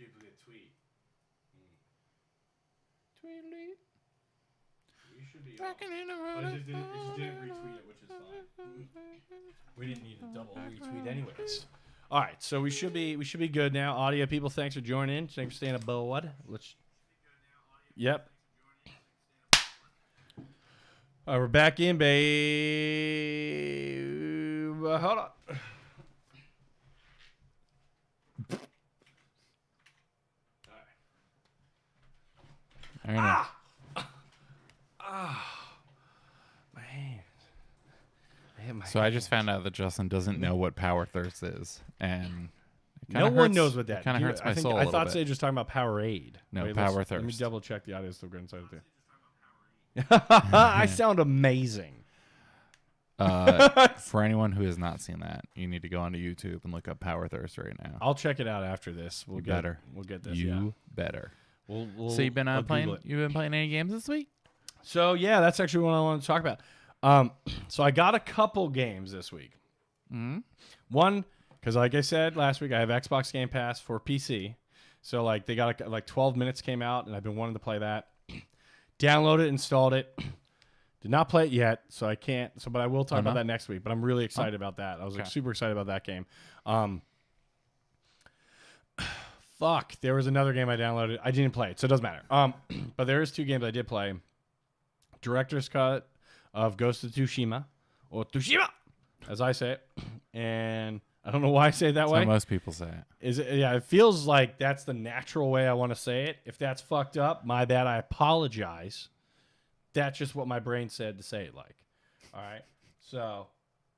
Duplicate tweet. Tweet. We should be off. But it just didn't retweet it, which is fine. We didn't need a double retweet anyways. All right, so we should be good now. Audio people, thanks for joining in. Thanks for staying aboard. Yep. All right, we're back in, babe. Hold on. All right. My hands. I hit my So I just found out that Justin doesn't know what power thirst is, and no one knows what that. Kind of hurts my soul. I thought Sage was talking about Powerade. No, Wait, power Let me thirst. double check the audio. Still good inside of there. I sound amazing. For anyone who has not seen that, you need to go onto YouTube and look up power thirst right now. I'll check it out after this. We'll get this. You better. We'll So you've been playing? Google it. You've been playing any games this week? So yeah, that's actually what I want to talk about. So I got a couple games this week. Mm-hmm. One, because like I said last week, I have Xbox Game Pass for PC. So like they got like 12 minutes came out, and I've been wanting to play that. Downloaded, installed it. Did not play it yet, so I can't. So, but I will talk about that next week. But I'm really excited about that. I was like super excited about that game. Fuck, there was another game I downloaded. I didn't play it, so it doesn't matter. But there is two games I did play. Director's Cut of Ghost of Tsushima, or Tsushima, as I say it, and I don't know why I say it that way. How most people say it. Is it? Yeah, it feels like that's the natural way I want to say it. If that's fucked up, my bad. I apologize. That's just what my brain said to say it like. All right. So,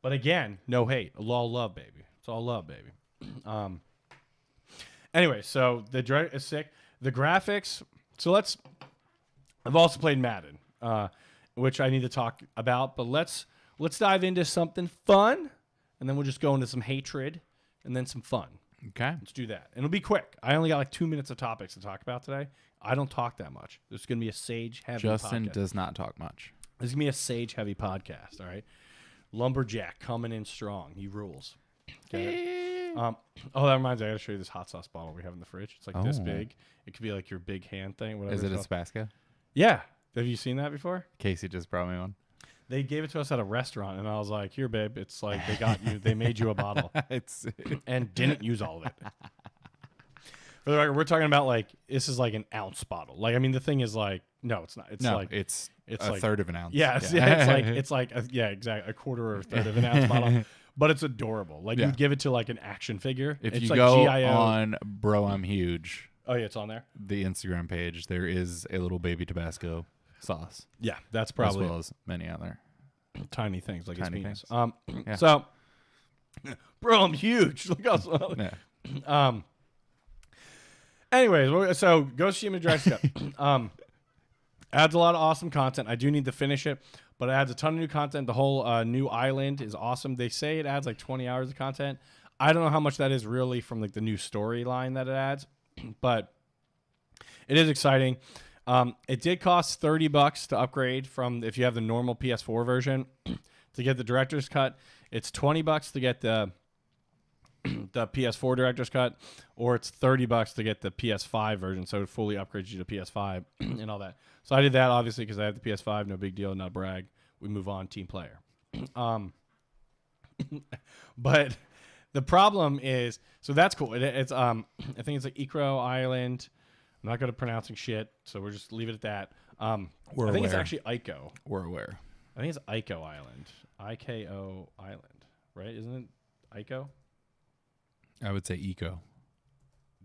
but again, no hate. All love, baby. It's all love, baby. Anyway, so the direct is sick. The graphics. So I've also played Madden, which I need to talk about. But let's dive into something fun, and then we'll just go into some hatred, and then some fun. Okay. Let's do that. And it'll be quick. I only got like 2 minutes of topics to talk about today. I don't talk that much. This is going to be a Sage-heavy Justin podcast. does not talk much. This is going to be a Sage-heavy podcast, all right? Lumberjack coming in strong. He rules. Okay. That reminds me. I got to show you this hot sauce bottle we have in the fridge. It's like this big. It could be like your big hand thing. Whatever. Is it a Tabasco? Yeah. Have you seen that before? Casey just brought me one. They gave it to us at a restaurant, and I was like, here, babe. It's like they got you. They made you a bottle. And didn't use all of it. For the record, we're talking about like this is like an ounce bottle. Like I mean, the thing is like no, it's not. It's like it's a like, third of an ounce. Yeah, it's like exactly a quarter or a third of an ounce bottle. But it's adorable. Like you'd give it to like an action figure. If it's you like go GIO. on Bro I'm Huge, Oh yeah, it's on there. the Instagram page, there is a little baby Tabasco sauce, Yeah, that's probably as well as many other. tiny things like Tiny his penis. Yeah. So, bro, I'm huge. Look how small. Yeah. Anyways, so Ghost of Tsushima Director's Cut. Adds a lot of awesome content. I do need to finish it, but it adds a ton of new content. The whole new island is awesome. They say it adds like 20 hours of content. I don't know how much that is really from like the new storyline that it adds, but it is exciting. It did cost $30 to upgrade from if you have the normal PS4 version to get the Director's Cut. It's $20 to get the PS4 Director's Cut, or it's $30 to get the PS5 version, so it fully upgrades you to PS5 and all that. So I did that obviously because I have the PS5. No big deal, not a brag. We move on, team player. But the problem is, so that's cool. It's I think it's like Icro Island. I'm not good at pronouncing shit, so we'll just leave it at that. I think it's actually Ico. We're aware. I think it's Ico Island. IKO Island, right? Isn't it Ico? I would say eco.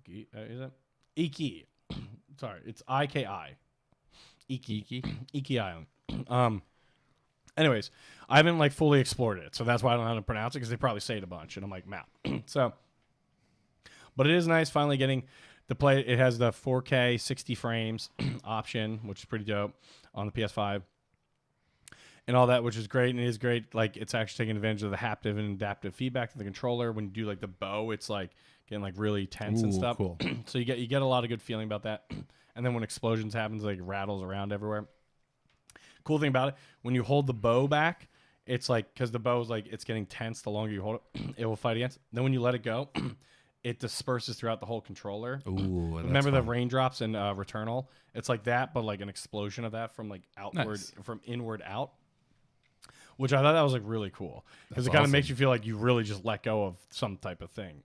Is it? Iki. Sorry, it's IKI. Iki Island. Anyways, I haven't like fully explored it, so that's why I don't know how to pronounce it because they probably say it a bunch, and I'm like, map. So, but it is nice finally getting to play. It has the 4K 60 frames option, which is pretty dope on the PS5. And all that, which is great, and it is great. Like it's actually taking advantage of the haptic and adaptive feedback of the controller. When you do like the bow, it's like getting like really tense and stuff. Cool. So you get a lot of good feeling about that. And then when explosions happens, like rattles around everywhere. Cool thing about it, when you hold the bow back, it's like because the bow is like it's getting tense. The longer you hold it, it will fight against. Then when you let it go, it disperses throughout the whole controller. Ooh, that's Remember the fun. raindrops in Returnal? It's like that, but like an explosion of that from like outward, Nice. from inward out. Which I thought that was like really cool because That's it kind of awesome. makes you feel like you really just let go of some type of thing.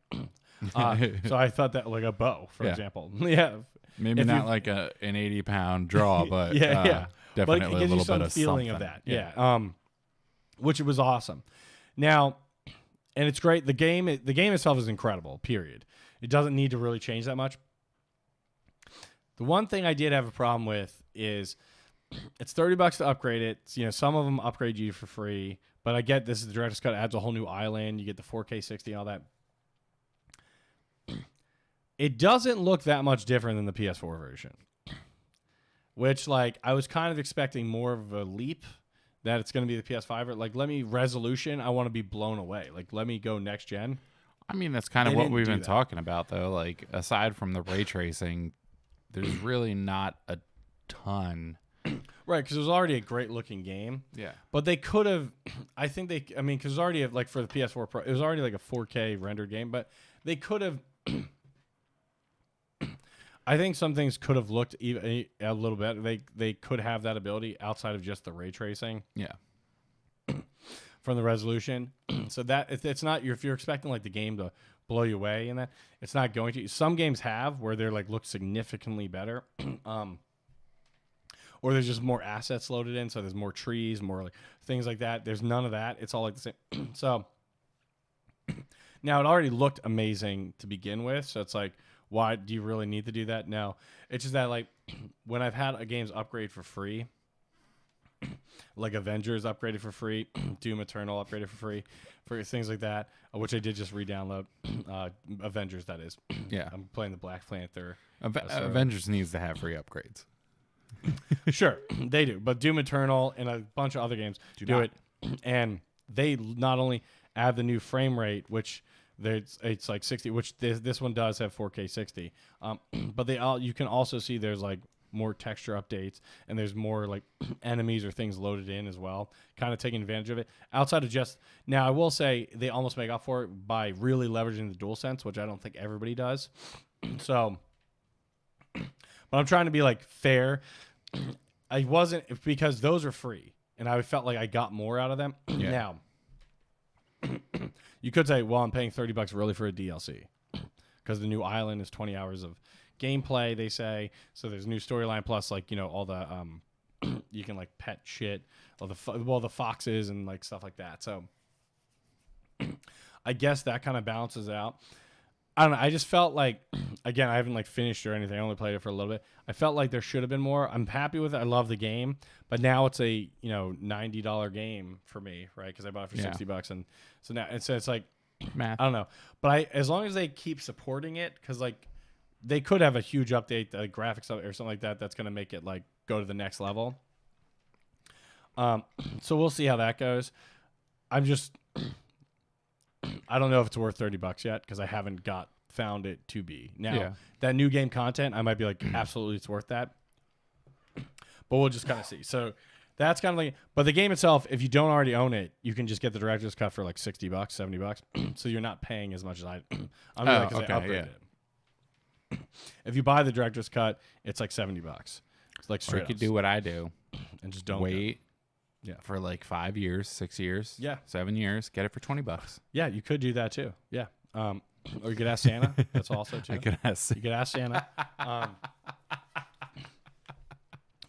So I thought that like a bow, for Yeah. example. Yeah. Maybe if not you- like an 80-pound draw, but yeah. But definitely it a gives little you some bit of feeling something. of that. Yeah. Which was awesome. Now, and it's great. The game itself is incredible. Period. It doesn't need to really change that much. The one thing I did have a problem with is it's $30 to upgrade it. You know, some of them upgrade you for free, but I get this is the director's cut. It adds a whole new island. You get the 4K 60 and all that. It doesn't look that much different than the PS4 version, which like I was kind of expecting more of a leap that it's going to be the PS5. Like, let me resolution. I want to be blown away. Like, let me go next gen. I mean, that's kind of They what didn't we've do been that. talking about, though. Like, aside from the ray tracing, there's really not a ton. Right, because it was already a great looking game. Yeah. But they could have, because it was already, like for the PS4 Pro, it was already like a 4K rendered game, but they could have, I think some things could have looked even a little better. They could have that ability outside of just the ray tracing Yeah. from the resolution. So that, it's not, if you're expecting like the game to blow you away and that, it's not going to. Some games have where they're like look significantly better. Or there's just more assets loaded in, so there's more trees, more like things like that. There's none of that. It's all like the same. So now it already looked amazing to begin with. So it's like, why do you really need to do that? No, it's just that like when I've had a game's upgrade for free, like Avengers upgraded for free, Doom Eternal upgraded for free, for things like that, which I did just re-download. Avengers, that is. Yeah. I'm playing the Black Panther. Avengers needs to have free upgrades. Sure, they do. But Doom Eternal and a bunch of other games do it. And they not only add the new frame rate, which it's like 60, which this one does have 4K 60. But you can also see there's like more texture updates and there's more like enemies or things loaded in as well, kind of taking advantage of it. Outside of just, now I will say they almost make up for it by really leveraging the DualSense, which I don't think everybody does. So, but I'm trying to be like fair. I wasn't, because those are free and I felt like I got more out of them. Yeah. Now, you could say, well, I'm paying $30 really for a DLC because the new island is 20 hours of gameplay, they say. So there's new storyline plus like, you know, all the you can like pet shit, all the foxes and like stuff like that. So I guess that kind of balances out. I don't know. I just felt like, again, I haven't like finished or anything. I only played it for a little bit. I felt like there should have been more. I'm happy with it. I love the game, but now it's a $90 game for me, right? Because I bought it for $60, and so now it's like Math. I don't know, but as long as they keep supporting it, because like they could have a huge update, graphics or something like that, that's gonna make it like go to the next level. So we'll see how that goes. I don't know if it's worth $30 yet because I haven't found it to be. Now, that new game content, I might be like, absolutely, it's worth that. But we'll just kind of see. So that's kind of like, but the game itself, if you don't already own it, you can just get the director's cut for like $60, $70. So you're not paying as much as I upgraded it. If you buy the director's cut, it's like $70. It's like Or straight you could up. do what I do. And just don't Wait. Yeah. For like 5 years, 6 years. Yeah. 7 years. Get it for $20. Yeah, you could do that too. Yeah. Or you could ask Santa. That's also too. I could ask. You could ask Santa.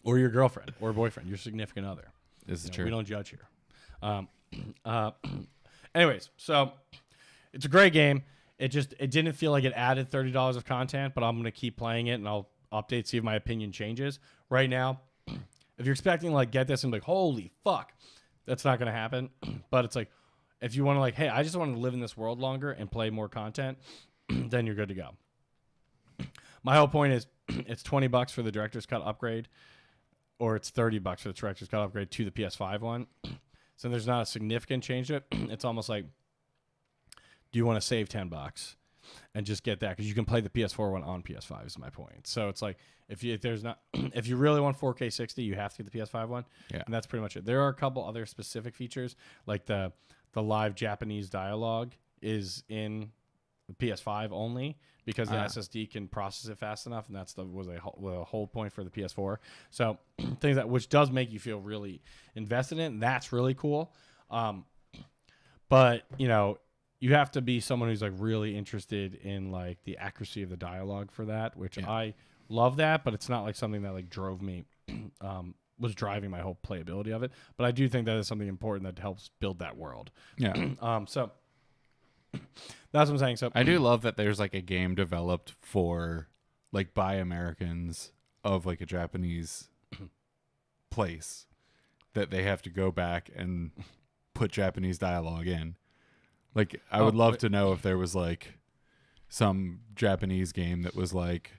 Or your girlfriend or boyfriend, your significant other. This is true. We don't judge here. Anyways, so it's a great game. It didn't feel like it added $30 of content, but I'm going to keep playing it and I'll update, see if my opinion changes. Right now, if you're expecting like get this and be like, holy fuck, that's not going to happen. But it's like, if you want to like, hey, I just want to live in this world longer and play more content, then you're good to go. My whole point is it's $20 for the director's cut upgrade, or it's $30 for the director's cut upgrade to the PS5 one. So there's not a significant change to it. It's almost like, do you want to save $10 and just get that? Because you can play the PS4 one on PS5 is my point. So it's like, if you really want 4K 60, you have to get the PS5 one. Yeah. And that's pretty much it. There are a couple other specific features, like the live Japanese dialogue is in PS5 only because the SSD can process it fast enough, and that's the whole point for the PS4. So things which does make you feel really invested in it, and that's really cool. But you have to be someone who's like really interested in like the accuracy of the dialogue for that, which I love that, but it's not like something that like drove me, was driving my whole playability of it. But I do think that is something important that helps build that world. Yeah. So that's what I'm saying. So I do love that there's like a game developed for like by Americans of like a Japanese place that they have to go back and put Japanese dialogue in. Like, I would love to know if there was like some Japanese game that was like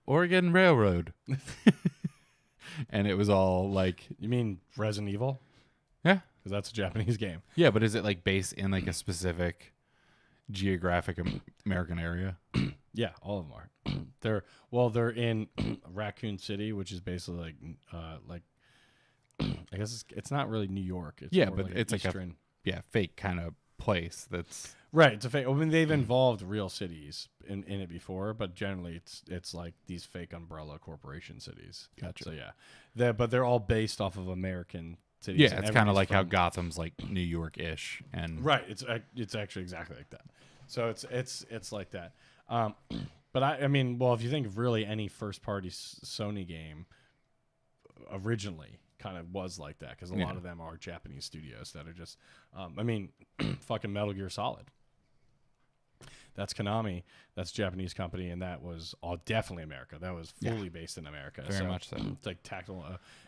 Oregon Railroad. And it was all like... You mean Resident Evil? Yeah. Because that's a Japanese game. Yeah, but is it like based in like a specific geographic American area? Yeah, all of them are. They're in Raccoon City, which is basically like I guess it's not really New York. It's yeah, more but like it's Eastern. like a fake kind of place that's right. It's a fake. I mean, they've involved real cities in it before, but generally it's like these fake umbrella corporation cities. Gotcha. So yeah, but they're all based off of American cities. yeah, it's kind of like how Gotham's like New York-ish, and right. It's actually exactly like that. So it's like that. But I mean, well, if you think of really any first-party Sony game originally kind of was like that, because a lot of them are Japanese studios that are just, I mean, fucking Metal Gear Solid. That's Konami. That's a Japanese company, and that was definitely America. That was fully based in America. Very much so. It's like tactical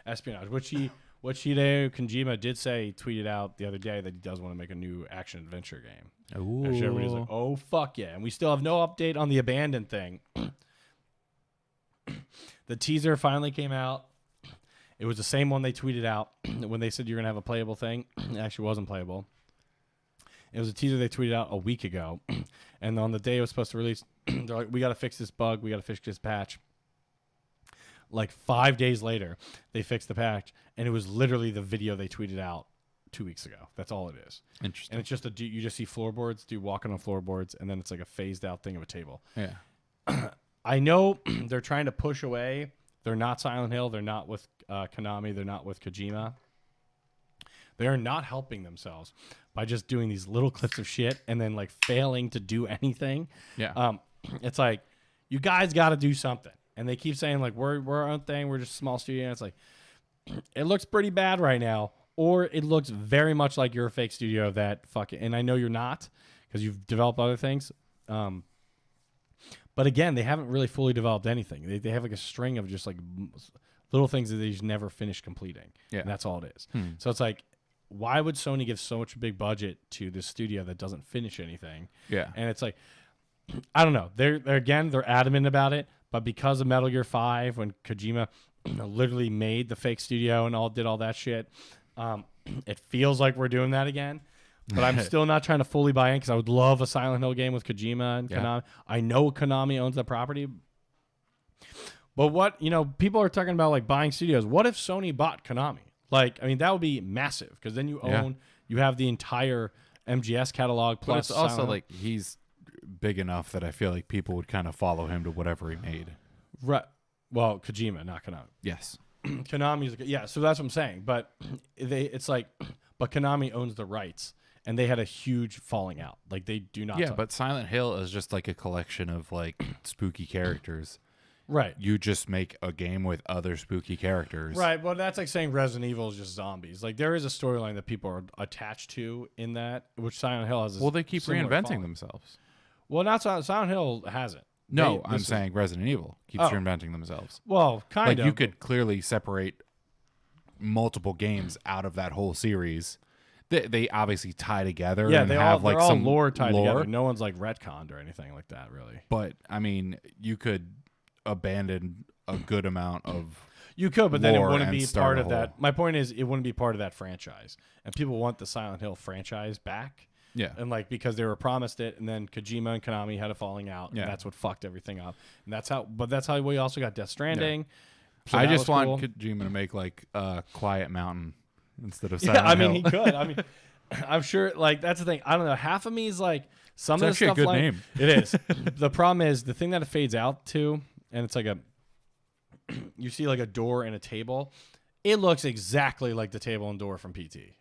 espionage, which Hideo Kojima did say, he tweeted out the other day that he does want to make a new action-adventure game. Ooh. And everybody's like, oh, fuck yeah. And we still have no update on the Abandoned thing. The teaser finally came out. It was the same one they tweeted out when they said you're going to have a playable thing. It actually wasn't playable. It was a teaser they tweeted out a week ago. And on the day it was supposed to release, they're like, we got to fix this bug. We got to fix this patch. Like 5 days later, they fixed the patch. And it was literally the video they tweeted out 2 weeks ago. That's all it is. Interesting. And it's just you just see floorboards, walking on floorboards, and then it's like a phased out thing of a table. Yeah. I know they're trying to push away. They're not Silent Hill. They're not with Konami. They're not with Kojima. They are not helping themselves by just doing these little clips of shit and then like failing to do anything. Yeah. It's like, you guys got to do something. And they keep saying like, we're our own thing. We're just a small studio. And it's like, it looks pretty bad right now. Or it looks very much like you're a fake studio that fucking, and I know you're not because you've developed other things. But again, they haven't really fully developed anything. They have like a string of just like little things that they just never finish completing. Yeah. And that's all it is. So it's like, why would Sony give so much big budget to this studio that doesn't finish anything? Yeah. And it's like, I don't know. They're adamant about it. But because of Metal Gear 5, when Kojima literally made the fake studio and did all that shit, it feels like we're doing that again. But I'm still not trying to fully buy in because I would love a Silent Hill game with Kojima and Konami. I know Konami owns that property. But what, people are talking about like buying studios. What if Sony bought Konami? Like, I mean, that would be massive because then you have the entire MGS catalog plus. But it's also like he's big enough that I feel like people would kind of follow him to whatever he made. Right. Well, Kojima, not Konami. Yes. Konami's so that's what I'm saying. But but Konami owns the rights. And they had a huge falling out. Like, they do not. Yeah, but Silent Hill is just like a collection of like spooky characters. Right. You just make a game with other spooky characters. Right. Well, that's like saying Resident Evil is just zombies. Like, there is a storyline that people are attached to in that, which Silent Hill has. Well, they keep reinventing themselves. Well, not Silent Hill hasn't. No, I'm saying Resident Evil keeps reinventing themselves. Well, kind of. Like, you could clearly separate multiple games out of that whole series. They obviously tie together. Yeah, and they're have like all some lore tied together. No one's like retconned or anything like that, really. But I mean, you could abandon a good amount of. You could, but then it wouldn't be start part of that. My point is, it wouldn't be part of that franchise, and people want the Silent Hill franchise back. Yeah, and like because they were promised it, and then Kojima and Konami had a falling out, and that's what fucked everything up. And that's how. But that's how we also got Death Stranding. Yeah. So I just want Kojima to make like Quiet Mountain. Instead of Silent Hill. Hill. He could. I mean, I'm sure, like, that's the thing. I don't know. Half of me is like, Some It's of the actually a stuff good like name. it is. The problem is the thing that it fades out to, and it's like you see like a door and a table. It looks exactly like the table and door from PT,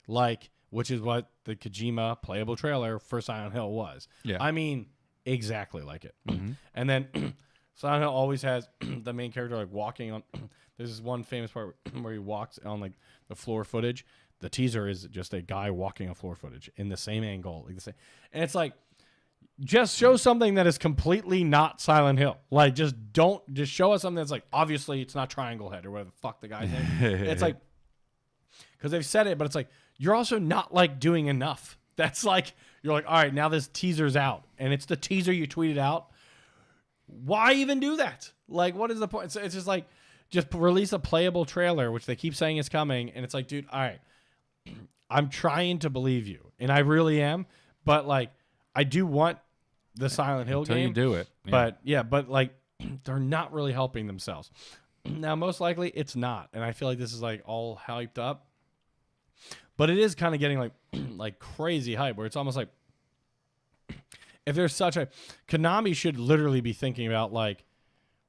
which is what the Kojima playable trailer for Silent Hill was. Yeah. I mean, exactly like it. Mm-hmm. And then Silent Hill always has the main character like walking on. There's this one famous part where he walks on like the floor footage. The teaser is just a guy walking on floor footage in the same angle, like the same, and it's like. Just show something that is completely not Silent Hill. Like, just show us something that's like, obviously it's not Triangle Head or whatever the fuck the guy's name. It's like, because they've said it, but it's like, you're also not like doing enough. That's like, you're like, all right, now this teaser's out. And it's the teaser you tweeted out. Why even do that? Like, what is the point? It's just like, just release a playable trailer, which they keep saying is coming. And it's like, dude, all right, I'm trying to believe you. And I really am. But like, I do want the Silent Hill Until game. you do it. Yeah. But like they're not really helping themselves. Now, most likely it's not. And I feel like this is like all hyped up. But it is kind of getting like crazy hype where it's almost like if there's such a Konami should literally be thinking about like,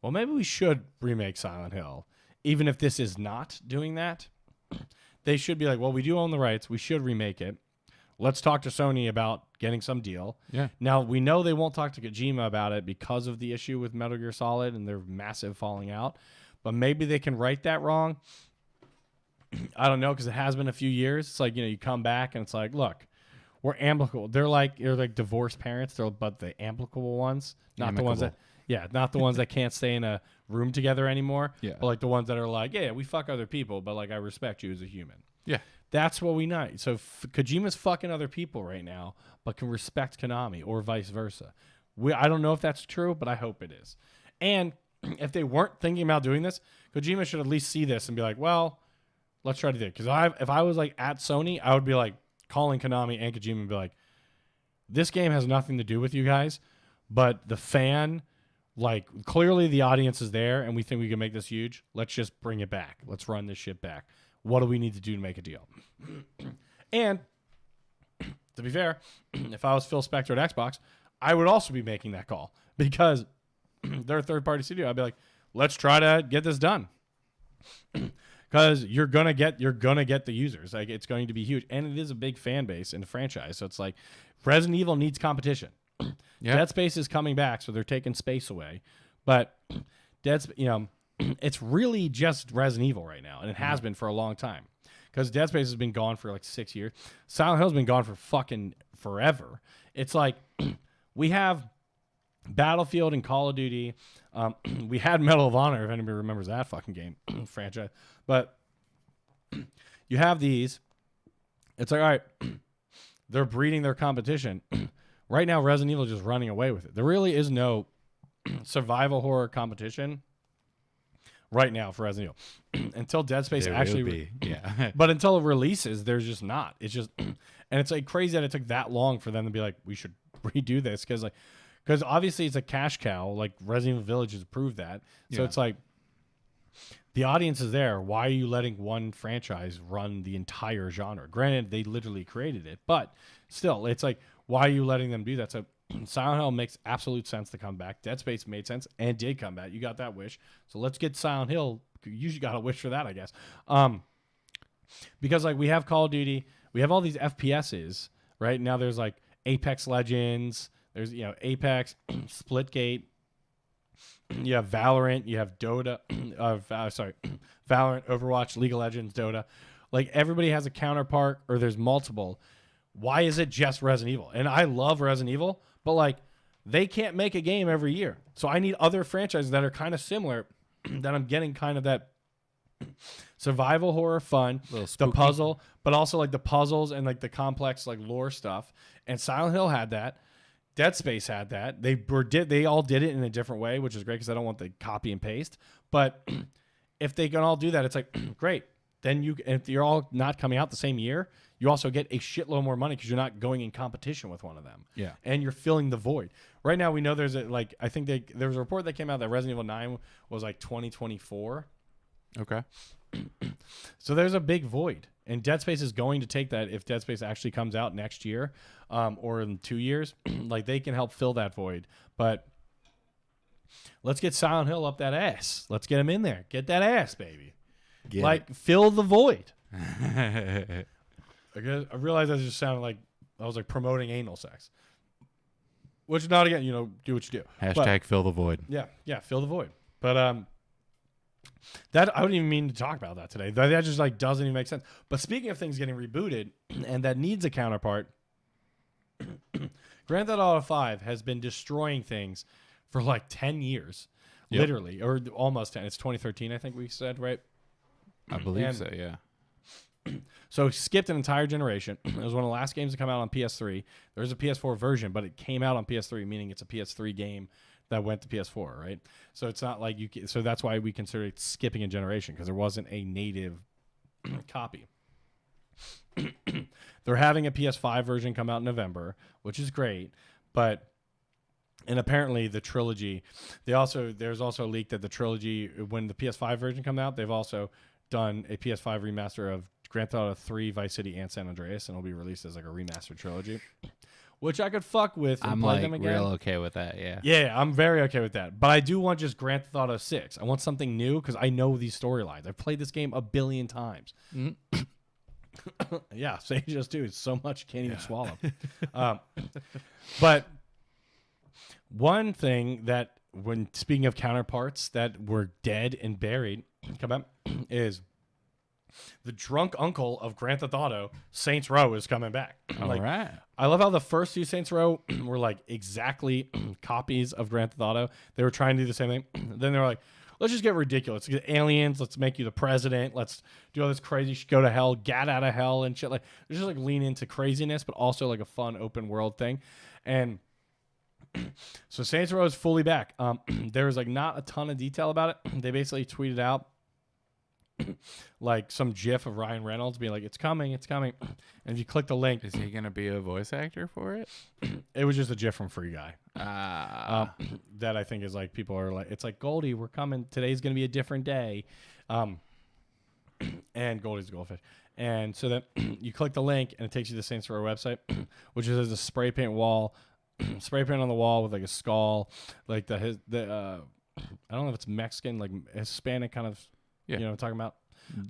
well, maybe we should remake Silent Hill. Even if this is not doing that. They should be like, well, we do own the rights. We should remake it. Let's talk to Sony about getting some deal. Yeah. Now, we know they won't talk to Kojima about it because of the issue with Metal Gear Solid and their massive falling out. But maybe they can right that wrong. I don't know, because it has been a few years. It's like, you come back and it's like, look, we're amicable. They're like divorced parents, but the amicable ones. Not the ones that can't stay in a room together anymore. Yeah. But like the ones that are like, yeah, we fuck other people, but like I respect you as a human. Yeah. That's what we need. So Kojima's fucking other people right now, but can respect Konami or vice versa. I don't know if that's true, but I hope it is. And if they weren't thinking about doing this, Kojima should at least see this and be like, well, let's try to do it. Because if I was like at Sony, I would be like calling Konami and Kojima and be like, this game has nothing to do with you guys, but the fan, like clearly the audience is there and we think we can make this huge. Let's just bring it back. Let's run this shit back. What do we need to do to make a deal? And to be fair, if I was Phil Spector at Xbox, I would also be making that call because they're a third-party studio. I'd be like, let's try to get this done because you're gonna get the users. Like it's going to be huge, and it is a big fan base and a franchise. So it's like Resident Evil needs competition. Yeah. Dead Space is coming back, so they're taking space away, but it's really just Resident Evil right now, and it has been for a long time. Because Dead Space has been gone for like 6 years. Silent Hill's been gone for fucking forever. It's like we have Battlefield and Call of Duty. We had Medal of Honor, if anybody remembers that fucking game franchise. But you have these. It's like, all right, they're breeding their competition. Right now, Resident Evil is just running away with it. There really is no survival horror competition right now for Resident Evil until Dead Space but until it releases, there's just not. It's just, and it's like crazy that it took that long for them to be like, we should redo this because obviously it's a cash cow. Like Resident Evil Village has proved that. So it's like the audience is there. Why are you letting one franchise run the entire genre? Granted, they literally created it, but still, it's like, why are you letting them do that? So Silent Hill makes absolute sense to come back. Dead Space made sense and did come back. You got that wish. So let's get Silent Hill. You got a wish for that, I guess. Because like we have Call of Duty, we have all these FPSs, right? Now there's like Apex Legends, there's Apex, Splitgate, you have Valorant, you have Dota, Valorant, Overwatch, League of Legends, Dota. Like everybody has a counterpart or there's multiple. Why is it just Resident Evil? And I love Resident Evil, but like they can't make a game every year. So I need other franchises that are kind of similar that I'm getting kind of that survival horror fun, the puzzle, but also like the puzzles and like the complex like lore stuff. And Silent Hill had that. Dead Space had that. They all did it in a different way, which is great because I don't want the copy and paste. But if they can all do that, it's like great. Then if you're all not coming out the same year, you also get a shitload more money because you're not going in competition with one of them. Yeah. And you're filling the void. Right now, we know there's there was a report that came out that Resident Evil 9 was like 2024. Okay. So there's a big void. And Dead Space is going to take that if Dead Space actually comes out next year or in 2 years. Like, they can help fill that void. But let's get Silent Hill up that ass. Let's get him in there. Get that ass, baby. Fill the void. I realized that just sounded like I was like promoting anal sex. Which, not again, do what you do. Hashtag fill the void. Yeah, fill the void. But that I wouldn't even mean to talk about that today. That just like doesn't even make sense. But speaking of things getting rebooted and that needs a counterpart, Grand Theft Auto 5 has been destroying things for like 10 years, literally, or almost 10. It's 2013, I think we said, right? I believe so, yeah. So skipped an entire generation. It was one of the last games to come out on PS3. There is a PS4 version, but it came out on PS3, meaning it's a PS3 game that went to PS4, right? So it's not like so that's why we consider it skipping a generation, because there wasn't a native copy. They're having a PS5 version come out in November, which is great, and apparently the trilogy, there's also a leak that the trilogy, when the PS5 version come out, they've also done a PS5 remaster of Grand Theft Auto 3, Vice City, and San Andreas, and it'll be released as like a remastered trilogy, which I could fuck with and play them again. I'm real okay with that, yeah. Yeah, I'm very okay with that. But I do want just Grand Theft Auto 6. I want something new because I know these storylines. I've played this game a billion times. Mm-hmm. Yeah, Sage just do. It's so much you can't even swallow. But one thing that, when speaking of counterparts that were dead and buried, come up, is the drunk uncle of Grand Theft Auto, Saints Row, is coming back. All right. I love how the first two Saints Row were like exactly copies of Grand Theft Auto. They were trying to do the same thing. Then they were like, let's just get ridiculous. Let's get aliens. Let's make you the president. Let's do all this crazy shit. Go to hell. Get out of hell and shit. Like, just like lean into craziness, but also like a fun open world thing. And so Saints Row is fully back. There was like not a ton of detail about it. They basically tweeted out like some GIF of Ryan Reynolds being like, "It's coming, it's coming." And if you click the link, is he gonna be a voice actor for it? It was just a GIF from Free Guy. That I think is like, people are like, it's like, Goldie, we're coming. Today's gonna be a different day. And Goldie's a goldfish. And so then you click the link and it takes you to the Saints Row website, which is a spray paint wall. Spray paint on the wall with like a skull, like I don't know if it's Mexican, like Hispanic kind of, you know what I'm talking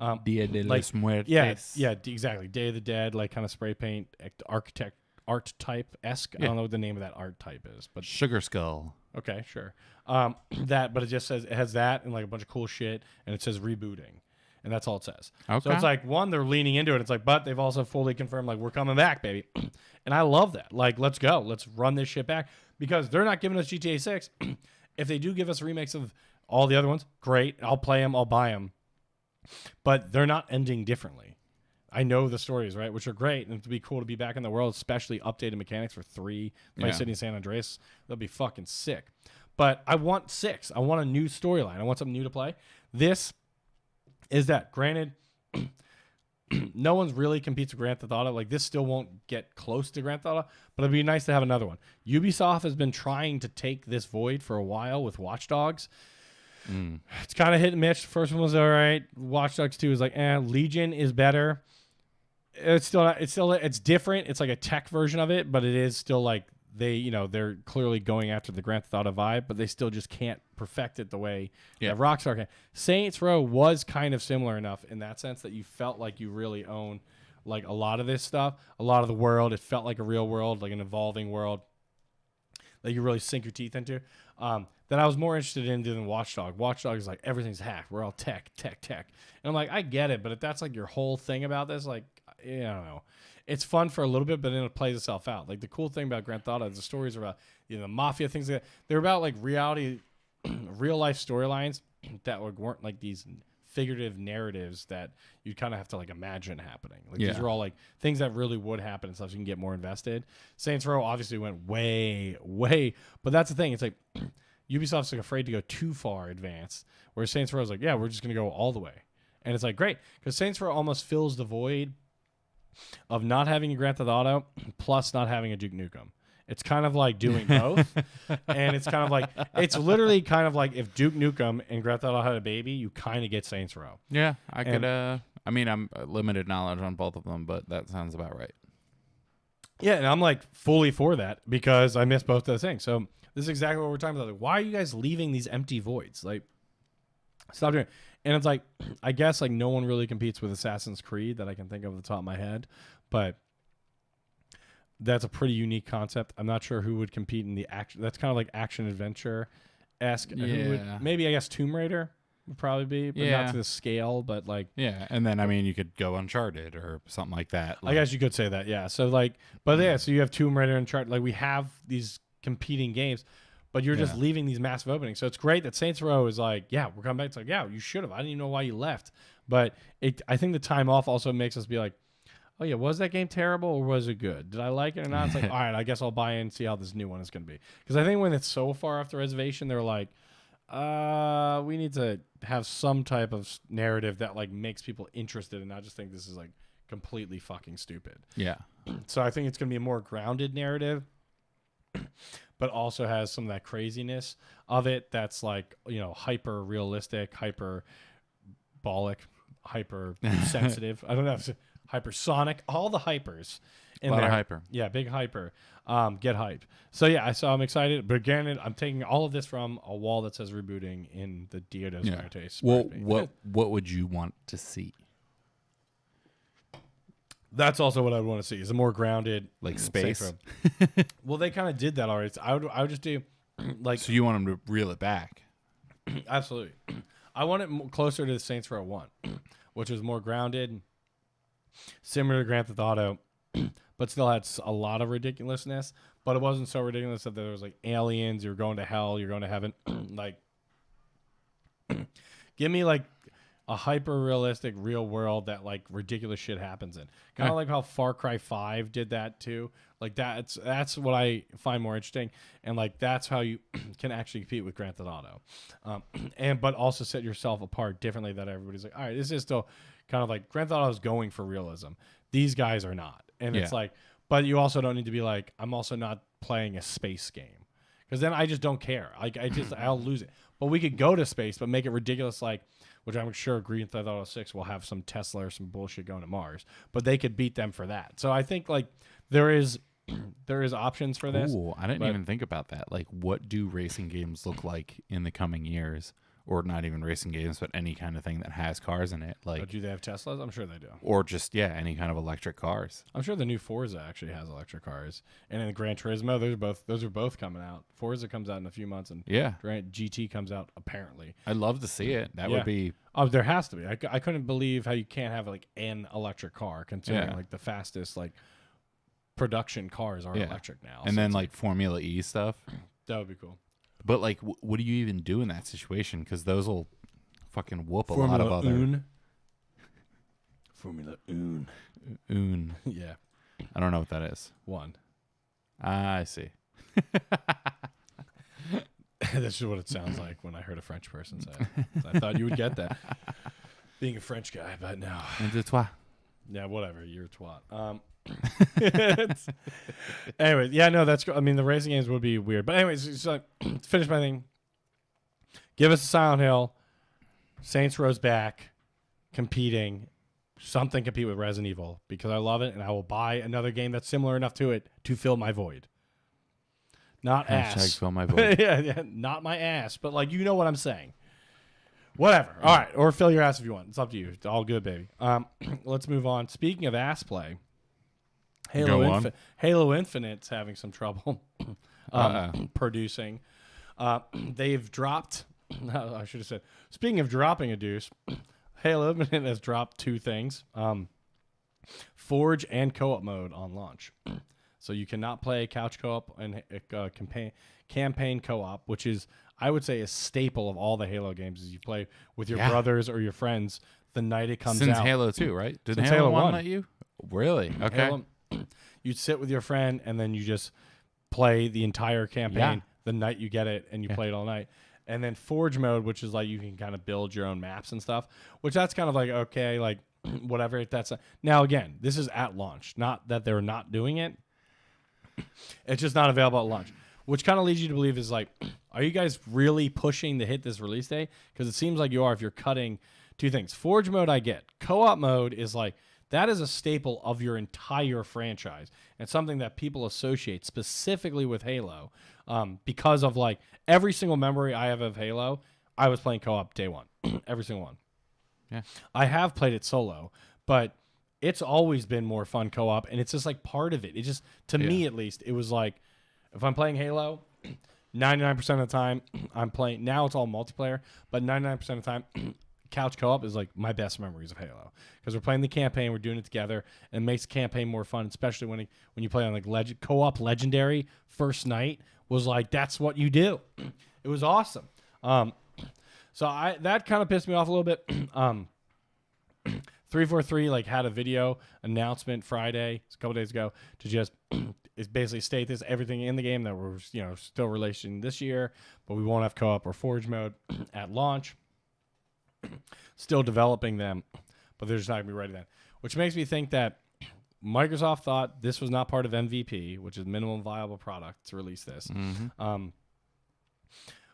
about? Dia de like, los Muertos. Yeah, exactly. Day of the Dead, like kind of spray paint, art type esque. I don't know what the name of that art type is, but Sugar Skull. Okay, sure. But it just says, it has that and like a bunch of cool shit, and it says rebooting. And that's all it says. Okay. So it's like, one, they're leaning into it. It's like, but they've also fully confirmed, like, we're coming back, baby. And I love that. Like, let's go. Let's run this shit back. Because they're not giving us GTA 6. If they do give us remakes of all the other ones, great. I'll play them. I'll buy them. But they're not ending differently. I know the stories, right? Which are great. And it'd be cool to be back in the world, especially updated mechanics for 3, Vice City and San Andreas. That'll be fucking sick. But I want 6. I want a new storyline. I want something new to play. This is that. Granted, no one's really competes with Grand Theft Auto. Like, this still won't get close to Grand Theft Auto, but it'd be nice to have another one. Ubisoft has been trying to take this void for a while with Watch Dogs. It's kind of hit and miss. The first one was all right. Watch Dogs 2 is like, Legion is better. It's different. It's like a tech version of it, but it is still like, they're clearly going after the Grand Theft Auto vibe, but they still just can't perfect it the way that Rockstar can. Saints Row was kind of similar enough in that sense that you felt like you really own like a lot of this stuff, a lot of the world. It felt like a real world, like an evolving world that you really sink your teeth into. That I was more interested in than Watch Dogs. Watch Dogs is like, everything's hacked. We're all tech. And I'm like, I get it, but if that's like your whole thing about this, like, I don't know. It's fun for a little bit, but then it plays itself out. Like, the cool thing about Grand Theft Auto is the stories are about, the mafia, things like that. They're about like reality, real life storylines that weren't like these figurative narratives that you kind of have to like imagine happening. Like, these are all like things that really would happen and stuff, so you can get more invested. Saints Row obviously went way, but that's the thing. It's like Ubisoft's like afraid to go too far advanced, whereas Saints Row is like, yeah, we're just gonna go all the way, and it's like great because Saints Row almost fills the void of not having a Grand Theft Auto plus not having a Duke Nukem. It's kind of like doing both. And it's kind of like, it's literally kind of like if Duke Nukem and Grand Theft Auto had a baby, you kind of get Saints Row. Yeah, I I mean, I'm limited knowledge on both of them, but that sounds about right. Yeah, and I'm like fully for that because I missed both those things. So this is exactly what we're talking about. Like, why are you guys leaving these empty voids? Like, stop doing it. And it's like, I guess like no one really competes with Assassin's Creed that I can think of off the top of my head, but that's a pretty unique concept. I'm not sure who would compete in the action. That's kind of like action adventure esque. Yeah. Maybe I guess Tomb Raider would probably be, but not to the scale. But like, yeah, and then I mean, you could go Uncharted or something like that. I guess you could say that, yeah. So like, but yeah, so you have Tomb Raider and Uncharted. Like we have these competing games, but you're just leaving these massive openings. So it's great that Saints Row is like, yeah, we're coming back. It's like, yeah, you should have. I didn't even know why you left. But I think the time off also makes us be like, oh yeah, was that game terrible or was it good? Did I like it or not? It's like, all right, I guess I'll buy in and see how this new one is going to be. Because I think when it's so far off the reservation, they're like, we need to have some type of narrative that like makes people interested and not just think this is like completely fucking stupid. Yeah. So I think it's going to be a more grounded narrative, but also has some of that craziness of it that's like, you know, hyper realistic, hyperbolic, hyper sensitive. I don't know if it's hypersonic, all the hypers in there. A lot of hyper. Yeah, big hyper. Get hype. So yeah, I'm excited. But again, I'm taking all of this from a wall that says rebooting in the Diodos Muertes. Well, what would you want to see? That's also what I would want to see. Is a more grounded, like space. Well, they kind of did that already. So I would just do like. So you want them to reel it back? Absolutely. I want it closer to the Saints Row 1, which was more grounded, similar to Grand Theft Auto, but still had a lot of ridiculousness. But it wasn't so ridiculous that there was like aliens, you're going to hell, you're going to heaven. Like, give me like a hyper realistic real world that like ridiculous shit happens in. Kind of like how Far Cry 5 did that too. Like that's what I find more interesting, and like that's how you can actually compete with Grand Theft Auto, but also set yourself apart differently. That everybody's like, all right, this is still kind of like Grand Theft Auto is going for realism. These guys are not, and it's like, but you also don't need to be like, I'm also not playing a space game, because then I just don't care. Like I'll lose it. But we could go to space, but make it ridiculous, like, which I'm sure Grand Theft Auto 6 will have some Tesla or some bullshit going to Mars, but they could beat them for that. So I think like there is options for this. Ooh, I didn't even think about that. Like, what do racing games look like in the coming years? Or not even racing games, but any kind of thing that has cars in it. Like, do they have Teslas? I'm sure they do. Or just any kind of electric cars. I'm sure the new Forza actually has electric cars, and in the Gran Turismo, those are both coming out. Forza comes out in a few months, and GT comes out apparently. I'd love to see it. That would be. Oh, there has to be. I couldn't believe how you can't have like an electric car, considering like the fastest like production cars are electric now. And so then like Formula E stuff. That would be cool. But like, what do you even do in that situation? Because those will fucking whoop a lot of other. Formula Un. Un. Yeah. I don't know what that is. One. I see. That's just what it sounds like when I heard a French person say it. So I thought you would get that. Being a French guy, but no. And de toi. Yeah, whatever. You're a twat. Anyway, yeah, no, that's. I mean, the racing games would be weird, but anyways, so to finish my thing. Give us a Silent Hill, Saints Row's back, competing, something compete with Resident Evil because I love it, and I will buy another game that's similar enough to it to fill my void. Not ass. Fill my void. yeah, not my ass, but like you know what I'm saying. Whatever. All right, or fill your ass if you want. It's up to you. It's all good, baby. Let's move on. Speaking of ass play. Halo Infinite's having some trouble producing. They've dropped. I should have said. Speaking of dropping a deuce, Halo Infinite has dropped two things: Forge and co-op mode on launch. So you cannot play couch co-op and campaign co-op, which is, I would say, a staple of all the Halo games. Is you play with your brothers or your friends the night it comes out. Since Halo 2, right? Did Since Halo 1 let you? Really? Okay. You'd sit with your friend, and then you just play the entire campaign the night you get it, and you play it all night. And then Forge mode, which is like you can kind of build your own maps and stuff, which that's kind of like, okay, like whatever. Now, again, this is at launch. Not that they're not doing it. It's just not available at launch, which kind of leads you to believe is like, are you guys really pushing to hit this release day? Because it seems like you are if you're cutting two things. Forge mode I get. Co-op mode is like, that is a staple of your entire franchise and something that people associate specifically with Halo, because of like every single memory I have of Halo, I was playing co-op day one, every single one. Yeah. I have played it solo, but it's always been more fun co-op, and it's just like part of it. It just, to me at least, it was like, if I'm playing Halo, 99% of the time I'm playing, now it's all multiplayer, but 99% of the time couch co-op is like my best memories of Halo, because we're playing the campaign, we're doing it together, and it makes the campaign more fun, especially when you play on like co-op legendary. First night was like, that's what you do. It was awesome. So that kind of pissed me off a little bit. 343 like had a video announcement Friday, a couple days ago, to just is basically state this, everything in the game that we're still releasing this year, but we won't have co-op or forge mode at launch. Still developing them, but they're just not gonna be ready then. Which makes me think that Microsoft thought this was not part of MVP, which is minimum viable product, to release this.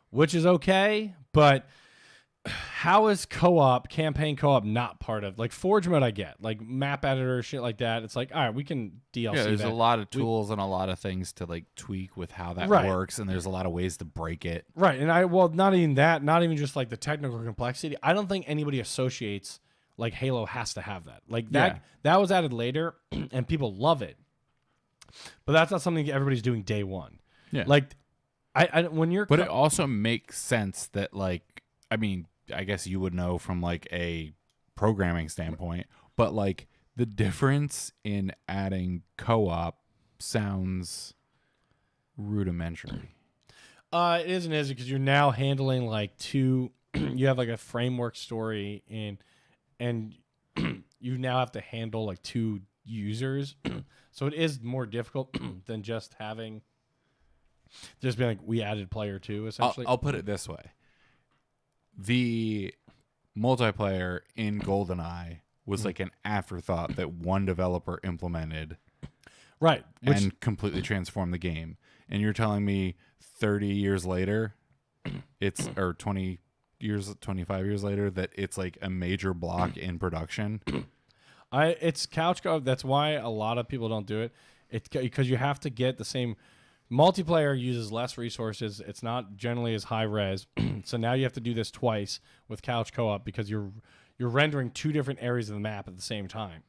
Which is okay, but how is campaign co-op not part of, like, forge mode I get, like map editor, shit like that. It's like, all right, we can DLC there's that. a lot of tools and a lot of things to like tweak with how that works, and there's a lot of ways to break it. Right, and not even that, not even just like the technical complexity. I don't think anybody associates like Halo has to have that. Like that was added later, and people love it. But that's not something everybody's doing day one. Yeah. Like when you're But it also makes sense that, like, I mean, I guess you would know from like a programming standpoint, but like the difference in adding co-op sounds rudimentary. It is and isn't, because you're now handling like two. You have like a framework story and you now have to handle like two users, so it is more difficult than just being like, we added player two essentially. I'll put it this way: the multiplayer in GoldenEye was like an afterthought that one developer implemented, right, and completely transformed the game. And you're telling me 30 years later, or 20 years, 25 years later, that it's like a major block in production? It's couch co-op. That's why a lot of people don't do it. It's because you have to get the same. Multiplayer uses less resources. It's not generally as high res. So now you have to do this twice with couch co-op, because you're rendering two different areas of the map at the same time,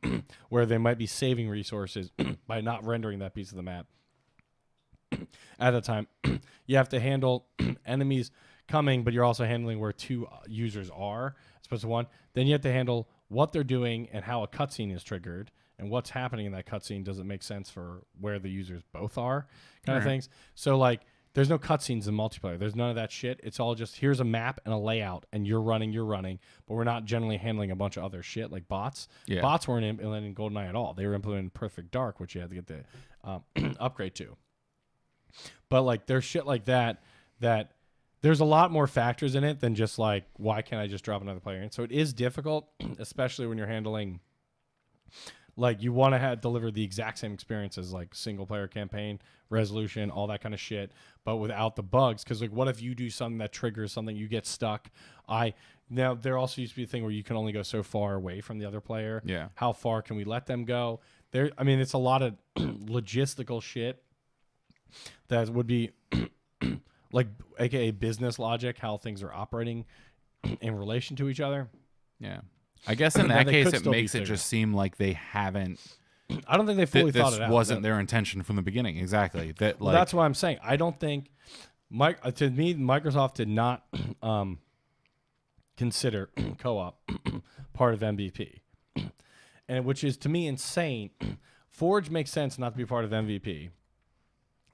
where they might be saving resources by not rendering that piece of the map at a time. You have to handle enemies coming, but you're also handling where two users are as opposed to one. Then you have to handle what they're doing and how a cutscene is triggered, and what's happening in that cutscene doesn't make sense for where the users both are, kind of things. So like, there's no cutscenes in multiplayer. There's none of that shit. It's all just, here's a map and a layout, and you're running, but we're not generally handling a bunch of other shit like bots. Yeah. Bots weren't implemented in GoldenEye at all. They were implemented in Perfect Dark, which you had to get the upgrade to. But like, there's shit like that there's a lot more factors in it than just like, why can't I just drop another player in? So it is difficult, especially when you're handling, like, you want to deliver the exact same experience as like single player campaign, resolution, all that kind of shit, but without the bugs. Because like, what if you do something that triggers something, you get stuck? Now there also used to be a thing where you can only go so far away from the other player. Yeah. How far can we let them go? It's a lot of logistical shit that would be like, aka business logic, how things are operating in relation to each other. Yeah. I guess in that case, it makes it just seem like they haven't. I don't think they fully thought it out. This wasn't their intention from the beginning. Exactly. That, like, that's what I'm saying. I don't think, to me, Microsoft did not consider co-op part of MVP, and which is, to me, insane. Forge makes sense not to be part of MVP.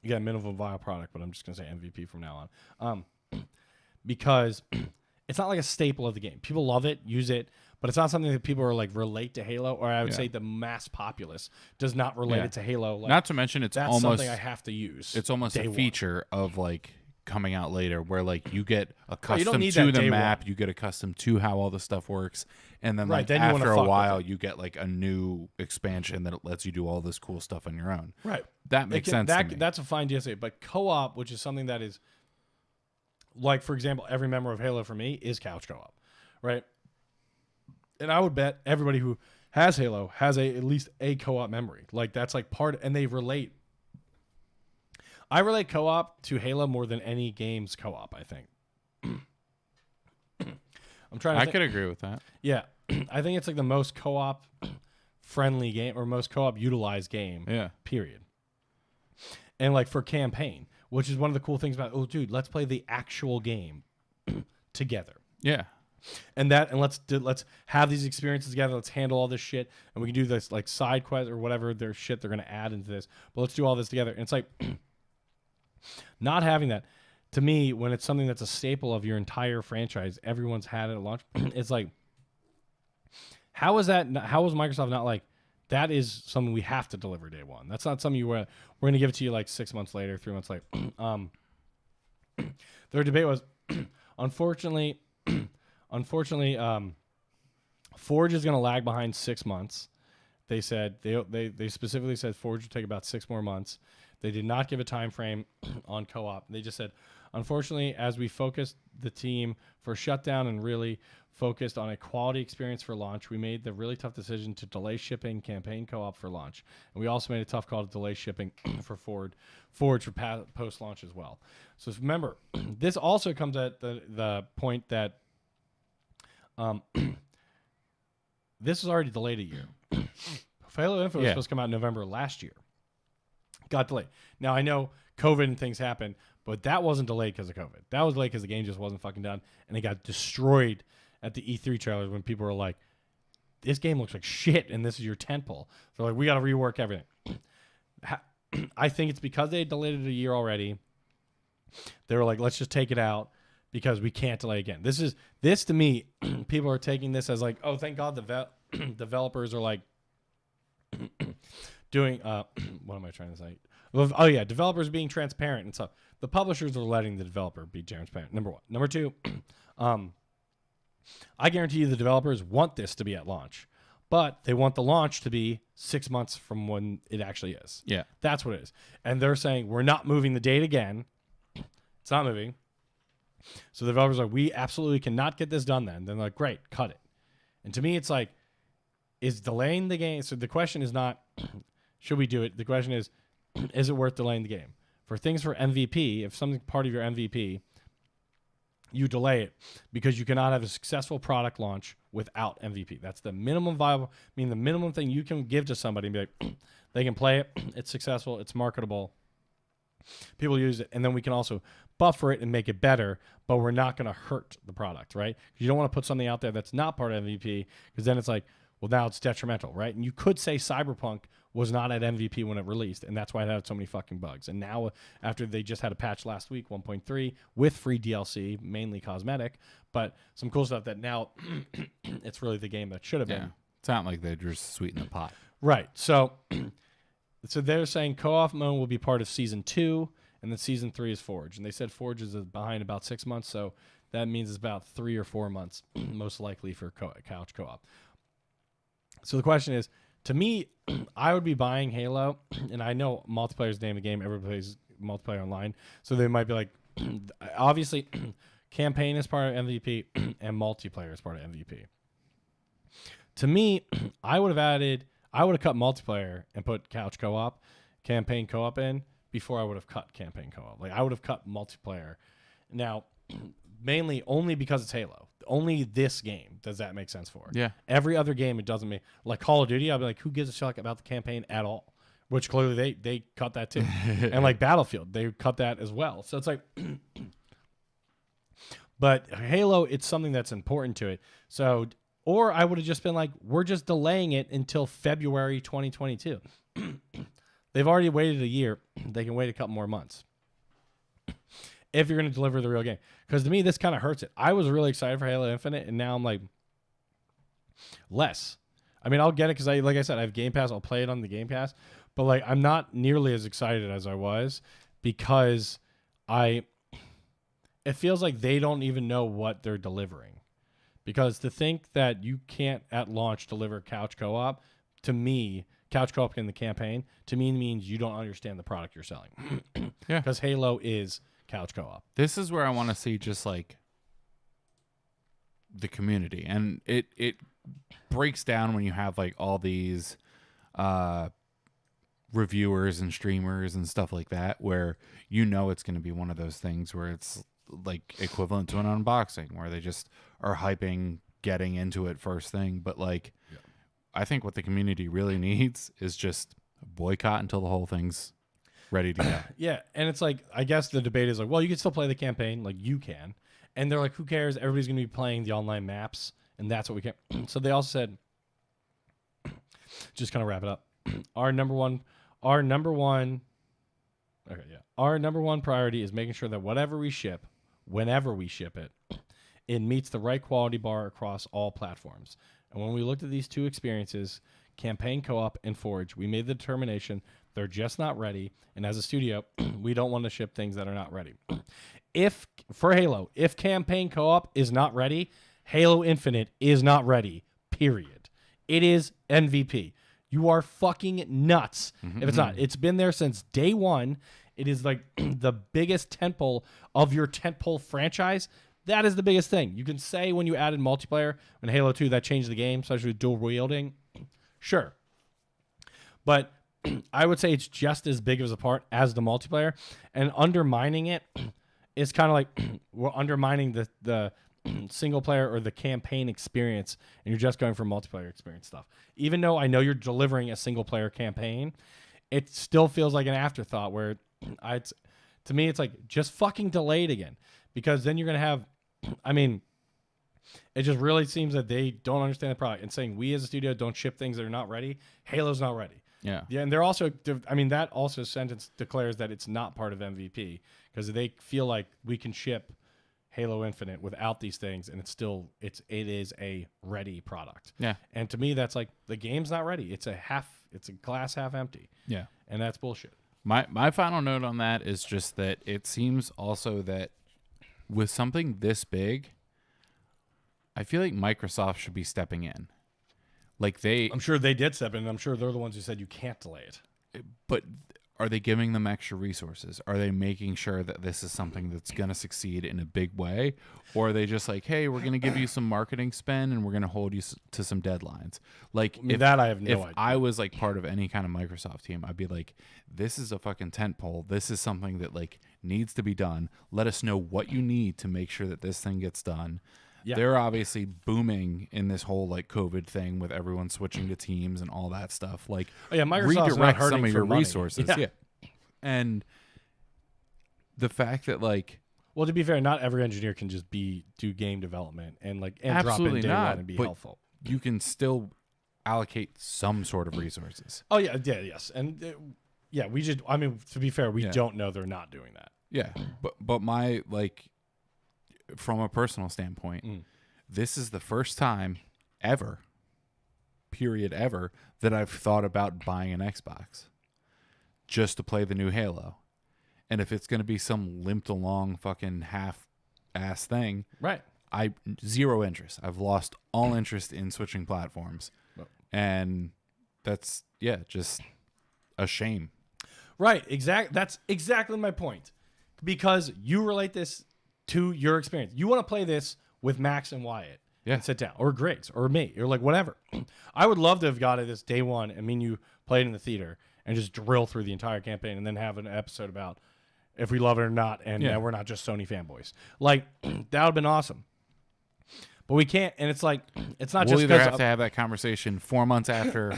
You got a minimum viable product, but I'm just going to say MVP from now on, because it's not like a staple of the game. People love it, use it, but it's not something that people are like relate to Halo, or I would say the mass populace does not relate it to Halo. Like, not to mention, it's that's almost something I have to use. It's almost a feature of like coming out later, where like you get you accustomed don't need to that the day map, one. you get accustomed to how all the stuff works, and then like then you wanna after a fuck with while, it. you get like a new expansion that lets you do all this cool stuff on your own. Right. That makes sense to me. That's a fine DSA, but co-op, which is something that is, like, for example, every member of Halo for me is couch co-op, right? And I would bet everybody who has Halo has at least a co-op memory. Like that's like and they relate. I relate co-op to Halo more than any game's co-op, I think. I could agree with that. Yeah. I think it's like the most co-op friendly game or most co-op utilized game. Yeah. Period. And like for campaign, which is one of the cool things about, oh dude, let's play the actual game together. Yeah. And let's have these experiences together. Let's handle all this shit, and we can do this like side quest or whatever their shit they're gonna add into this. But let's do all this together. And it's like not having that. To me, when it's something that's a staple of your entire franchise, everyone's had it at launch. It's like, how is Microsoft not like, that is something we have to deliver day one? That's not something we're going to give it to you like 6 months later, 3 months later. Their debate was, unfortunately, Forge is going to lag behind 6 months. They said they specifically said Forge would take about 6 more months. They did not give a time frame on co-op. They just said, unfortunately, as we focused the team for shutdown and really focused on a quality experience for launch, we made the really tough decision to delay shipping campaign co-op for launch. And we also made a tough call to delay shipping for Forge for post-launch as well. So remember, this also comes at the point that this was already delayed a year. Halo Infinite was supposed to come out in November last year. Got delayed. Now, I know COVID and things happen, but that wasn't delayed because of COVID. That was delayed because the game just wasn't fucking done, and it got destroyed at the E3 trailers when people were like, this game looks like shit, and this is your tentpole. So, like, we got to rework everything. I think it's because they delayed it a year already. They were like, let's just take it out because we can't delay again. This to me, people are taking this as like, oh, thank God the developers are like, doing what am I trying to say? Oh yeah, developers being transparent and stuff. The publishers are letting the developer be transparent. Number one. Number two, I guarantee you the developers want this to be at launch, but they want the launch to be 6 months from when it actually is. Yeah, that's what it is. And they're saying we're not moving the date again. It's not moving. So the developers are like, we absolutely cannot get this done. Then they're like, great, cut it. And to me, it's like, is delaying the game? So the question is not, should we do it? The question is it worth delaying the game? For things for MVP, if something's part of your MVP, you delay it because you cannot have a successful product launch without MVP. That's the minimum viable, the minimum thing you can give to somebody and be like, they can play it, it's successful, it's marketable, people use it, and then we can also buffer it and make it better, but we're not going to hurt the product, right? You don't want to put something out there that's not part of MVP because then it's like, well, now it's detrimental, right? And you could say Cyberpunk was not at MVP when it released, and that's why it had so many fucking bugs. And now, after they just had a patch last week, 1.3, with free DLC, mainly cosmetic, but some cool stuff that now it's really the game that should have been. It's not like they just sweeten the pot. Right. So they're saying co-op mode will be part of Season 2, and then Season 3 is Forge. And they said Forge is behind about 6 months, so that means it's about 3 or 4 months, most likely, for couch co-op. So the question is, to me, I would be buying Halo, and I know multiplayer is the name of the game. Everybody plays multiplayer online. So they might be like, obviously, campaign is part of MVP, and multiplayer is part of MVP. To me, I would have cut multiplayer and put couch co-op, campaign co-op in before I would have cut campaign co-op. Like, I would have cut multiplayer. Now, mainly only because it's Halo. Only this game does that make sense for. Yeah. Every other game, it doesn't make... Like Call of Duty, I'll be like, who gives a shit about the campaign at all? Which clearly they cut that too. And like Battlefield, they cut that as well. So it's like... But Halo, it's something that's important to it. So... Or I would have just been like, we're just delaying it until February 2022. They've already waited a year. They can wait a couple more months if you're going to deliver the real game. Because to me, this kind of hurts it. I was really excited for Halo Infinite, and now I'm like, less. I mean, I'll get it because, like I said, I have Game Pass. I'll play it on the Game Pass. But like, I'm not nearly as excited as I was because it feels like they don't even know what they're delivering. Because to think that you can't at launch deliver couch co-op, to me, couch co-op in the campaign, to me means you don't understand the product you're selling. Yeah. Because Halo is couch co-op. This is where I want to see just like the community, and it breaks down when you have like all these reviewers and streamers and stuff like that, where it's going to be one of those things where it's like equivalent to an unboxing, where they just are hyping getting into it first thing. But like, I think what the community really needs is just boycott until the whole thing's ready to go. Yeah, and it's like, I guess the debate is like, well, you can still play the campaign, like you can, and they're like, who cares? Everybody's going to be playing the online maps, and that's what we can. So they also said, just kind of wrap it up. Our number one priority is making sure that whatever we ship, whenever we ship it, it meets the right quality bar across all platforms. And when we looked at these two experiences, Campaign Co-op and Forge, we made the determination they're just not ready. And as a studio, we don't want to ship things that are not ready. For Halo, if Campaign Co-op is not ready, Halo Infinite is not ready, period. It is MVP. You are fucking nuts if it's not. It's been there since day one. It is like the biggest tentpole of your tentpole franchise. That is the biggest thing. You can say when you added multiplayer in Halo 2 that changed the game, especially with dual wielding. Sure. But I would say it's just as big of a part as the multiplayer. And undermining it is kind of like we're undermining the single player or the campaign experience, and you're just going for multiplayer experience stuff. Even though I know you're delivering a single player campaign, it still feels like an afterthought where to me it's like, just fucking delay it again, because then you're going to have, I mean, it just really seems that they don't understand the product and saying we as a studio don't ship things that are not ready. Halo's not ready. Yeah, and they're also, I mean, that also sentence declares that it's not part of MVP because they feel like we can ship Halo Infinite without these things, and it is a ready product. Yeah, and to me, that's like the game's not ready. It's a glass half empty. Yeah, and that's bullshit. My final note on that is just that it seems also that with something this big, I feel like Microsoft should be stepping in. Like I'm sure they did step in. And I'm sure they're the ones who said you can't delay it. But are they giving them extra resources? Are they making sure that this is something that's going to succeed in a big way? Or are they just like, hey, we're going to give you some marketing spend and we're going to hold you to some deadlines? Like, I have no idea. If I was like part of any kind of Microsoft team, I'd be like, this is a fucking tentpole. This is something that like needs to be done. Let us know what you need to make sure that this thing gets done. Yeah. They're obviously booming in this whole like COVID thing with everyone switching to Teams and all that stuff. Like, Microsoft's redirect some of your money. resources. Yeah. And the fact that like, well, to be fair, not every engineer can just do game development and drop in day one and be helpful. You can still allocate some sort of resources. Oh yeah, yes, and we just. I mean, to be fair, we don't know they're not doing that. Yeah, but my like. From a personal standpoint, this is the first time ever, that I've thought about buying an Xbox just to play the new Halo. And if it's going to be some limped along fucking half-ass thing, right? Zero interest. I've lost all interest in switching platforms. And that's, just a shame. Right, that's exactly my point. Because you relate this to your experience. You want to play this with Max and Wyatt and sit down, or Griggs, or me, or like whatever. I would love to have got it this day one and mean you played in the theater and just drill through the entire campaign and then have an episode about if we love it or not, and we're not just Sony fanboys. Like, that would have been awesome. But we can't, and it's like, it's not we'll just either have to have that conversation 4 months after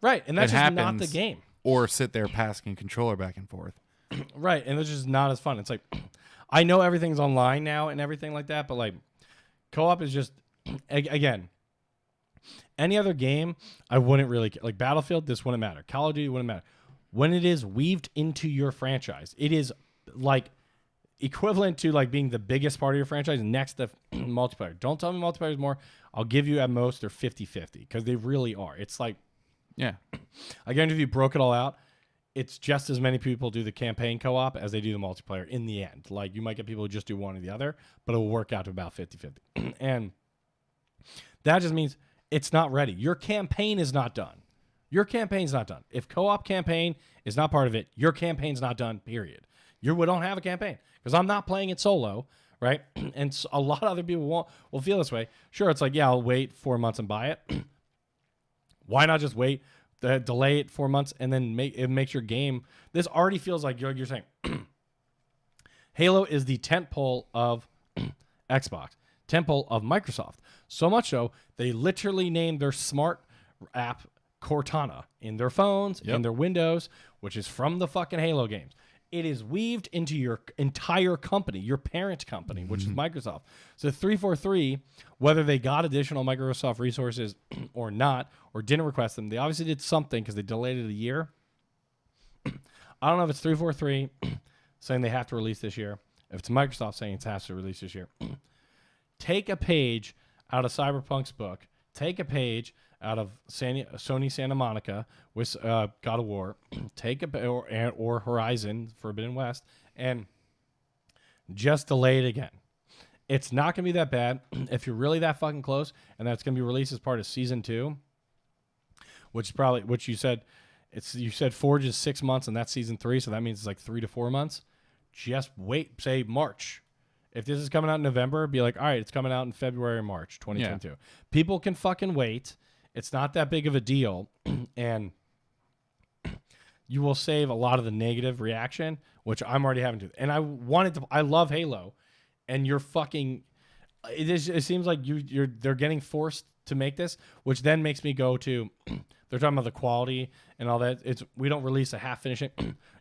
right, and that's just happens, not the game. Or sit there passing controller back and forth. Right, and it's just not as fun. It's like, I know everything's online now and everything like that, but like co-op is just, again, any other game, I wouldn't really, like Battlefield, this wouldn't matter. Call of Duty wouldn't matter. When it is weaved into your franchise, it is like equivalent to like being the biggest part of your franchise next to multiplayer. Don't tell me multiplayer is more. I'll give you at most they're 50-50 because they really are. It's like, I guarantee if you broke it all out, it's just as many people do the campaign co-op as they do the multiplayer in the end. Like, you might get people who just do one or the other, but it will work out to about 50-50. And that just means it's not ready. Your campaign is not done. Your campaign's not done. If co-op campaign is not part of it, your campaign's not done, period. We don't have a campaign because I'm not playing it solo, right? And a lot of other people will feel this way. Sure, it's like, yeah, I'll wait 4 months and buy it. Why not just wait, delay it 4 months, and then it makes your game. This already feels like you're saying Halo is the tentpole of Xbox, tentpole of Microsoft. So much so, they literally named their smart app Cortana in their phones, in their Windows, which is from the fucking Halo games. It is weaved into your entire company, your parent company, which is Microsoft. So 343, whether they got additional Microsoft resources or not, or didn't request them, they obviously did something because they delayed it a year. I don't know if it's 343 saying they have to release this year. If it's Microsoft saying it has to release this year. Take a page out of Cyberpunk's book. Take a page out of Sony Santa Monica with God of War, or Horizon Forbidden West, and just delay it again. It's not going to be that bad if you're really that fucking close, and that's going to be released as part of Season 2, which you said. You said Forge is 6 months, and that's Season 3, so that means it's like 3 to 4 months. Just wait, say March. If this is coming out in November, be like, all right, it's coming out in February or March 2022. Yeah. People can fucking wait. It's not that big of a deal, and you will save a lot of the negative reaction, which I'm already having to. And I love Halo, and you're fucking. It seems like they're getting forced to make this, which then makes me go to. They're talking about the quality and all that. We don't release a half finished.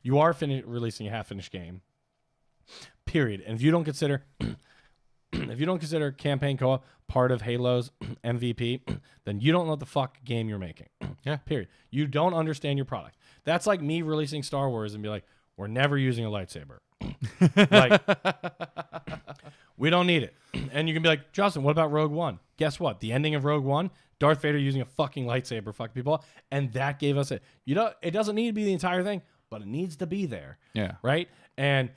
You are releasing a half finished game. Period. And if you don't consider. If you don't consider campaign co-op part of Halo's MVP, then you don't know what the fuck game you're making. Yeah. Period. You don't understand your product. That's like me releasing Star Wars and be like, we're never using a lightsaber. Like, we don't need it. And you can be like, Justin, what about Rogue One? Guess what? The ending of Rogue One, Darth Vader using a fucking lightsaber, fuck people, and that gave us it. It doesn't need to be the entire thing, but it needs to be there. Yeah. Right? And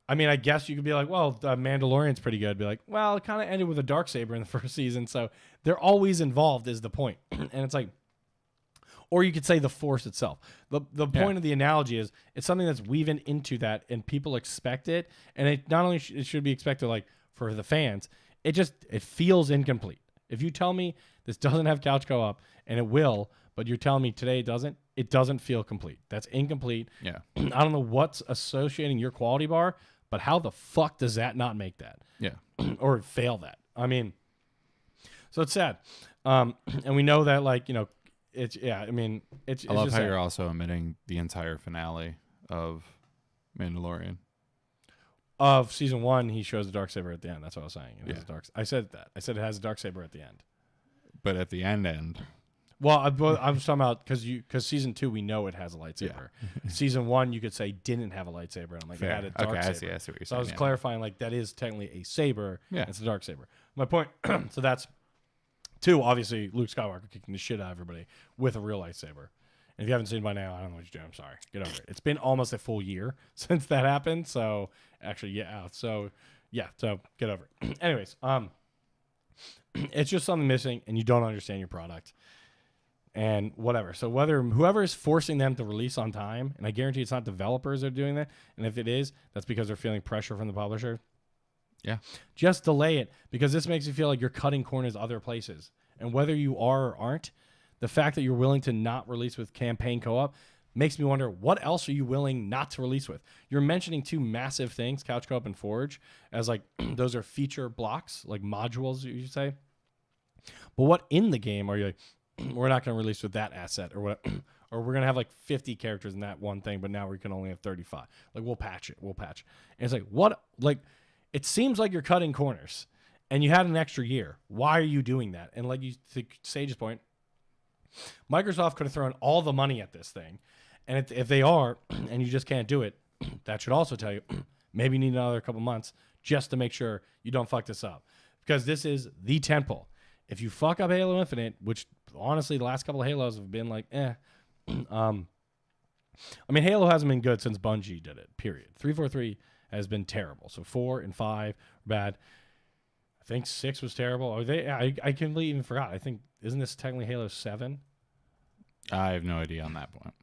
I mean, I guess you could be like, well, the Mandalorian's pretty good. Be like, well, it kind of ended with a Darksaber in the first season, so they're always involved is the point. And it's like, or you could say the Force itself. The point of the analogy is it's something that's weaving into that, and people expect it. And it not only it should be expected like for the fans, it feels incomplete. If you tell me this doesn't have couch co-op, and it will, but you're telling me today it doesn't feel complete. That's incomplete. Yeah. I don't know what's associating your quality bar, but how the fuck does that not make that? Yeah. Or fail that? I mean, so it's sad. And we know that, like, it's, yeah, I mean, it's I love just how sad. you're also omitting the entire finale of Mandalorian. Of season 1, he shows the Darksaber at the end. That's what I was saying. Yeah. I said that. I said it has a Darksaber at the end. But at the end. Well, I'm just talking about because season 2 we know it has a lightsaber. Yeah. Season 1 you could say didn't have a lightsaber, and I'm like, it had a dark saber. I see what you're saying. So I was clarifying, like, that is technically a saber. Yeah, it's a dark saber. My point. So that's 2. Obviously, Luke Skywalker kicking the shit out of everybody with a real lightsaber. And if you haven't seen it by now, I don't know what you're doing. I'm sorry. Get over it. It's been almost a full year since that happened. So actually, yeah. So yeah. So get over it. Anyways, it's just something missing, and you don't understand your product. And whatever. So whoever is forcing them to release on time, and I guarantee it's not developers that are doing that, and if it is, that's because they're feeling pressure from the publisher. Yeah. Just delay it, because this makes you feel like you're cutting corners other places. And whether you are or aren't, the fact that you're willing to not release with campaign co-op makes me wonder, what else are you willing not to release with? You're mentioning 2 massive things, Couch Co-op and Forge, as like those are feature blocks, like modules, you should say. But what in the game are you like, we're not going to release with that asset, or what, or we're going to have like 50 characters in that one thing, but now we can only have 35. Like, we'll patch it. And it's like, what? Like, it seems like you're cutting corners, and you had an extra year. Why are you doing that? And like to Sage's point, Microsoft could have thrown all the money at this thing. And if they are, and you just can't do it, that should also tell you, maybe you need another couple months just to make sure you don't fuck this up. Because this is the tentpole. If you fuck up Halo Infinite, which honestly the last couple of Halos have been like, I mean, Halo hasn't been good since Bungie did it, period. 343 has been terrible. So 4 and 5 were bad. I think 6 was terrible. I completely even forgot. I think, isn't this technically Halo 7? I have no idea on that point.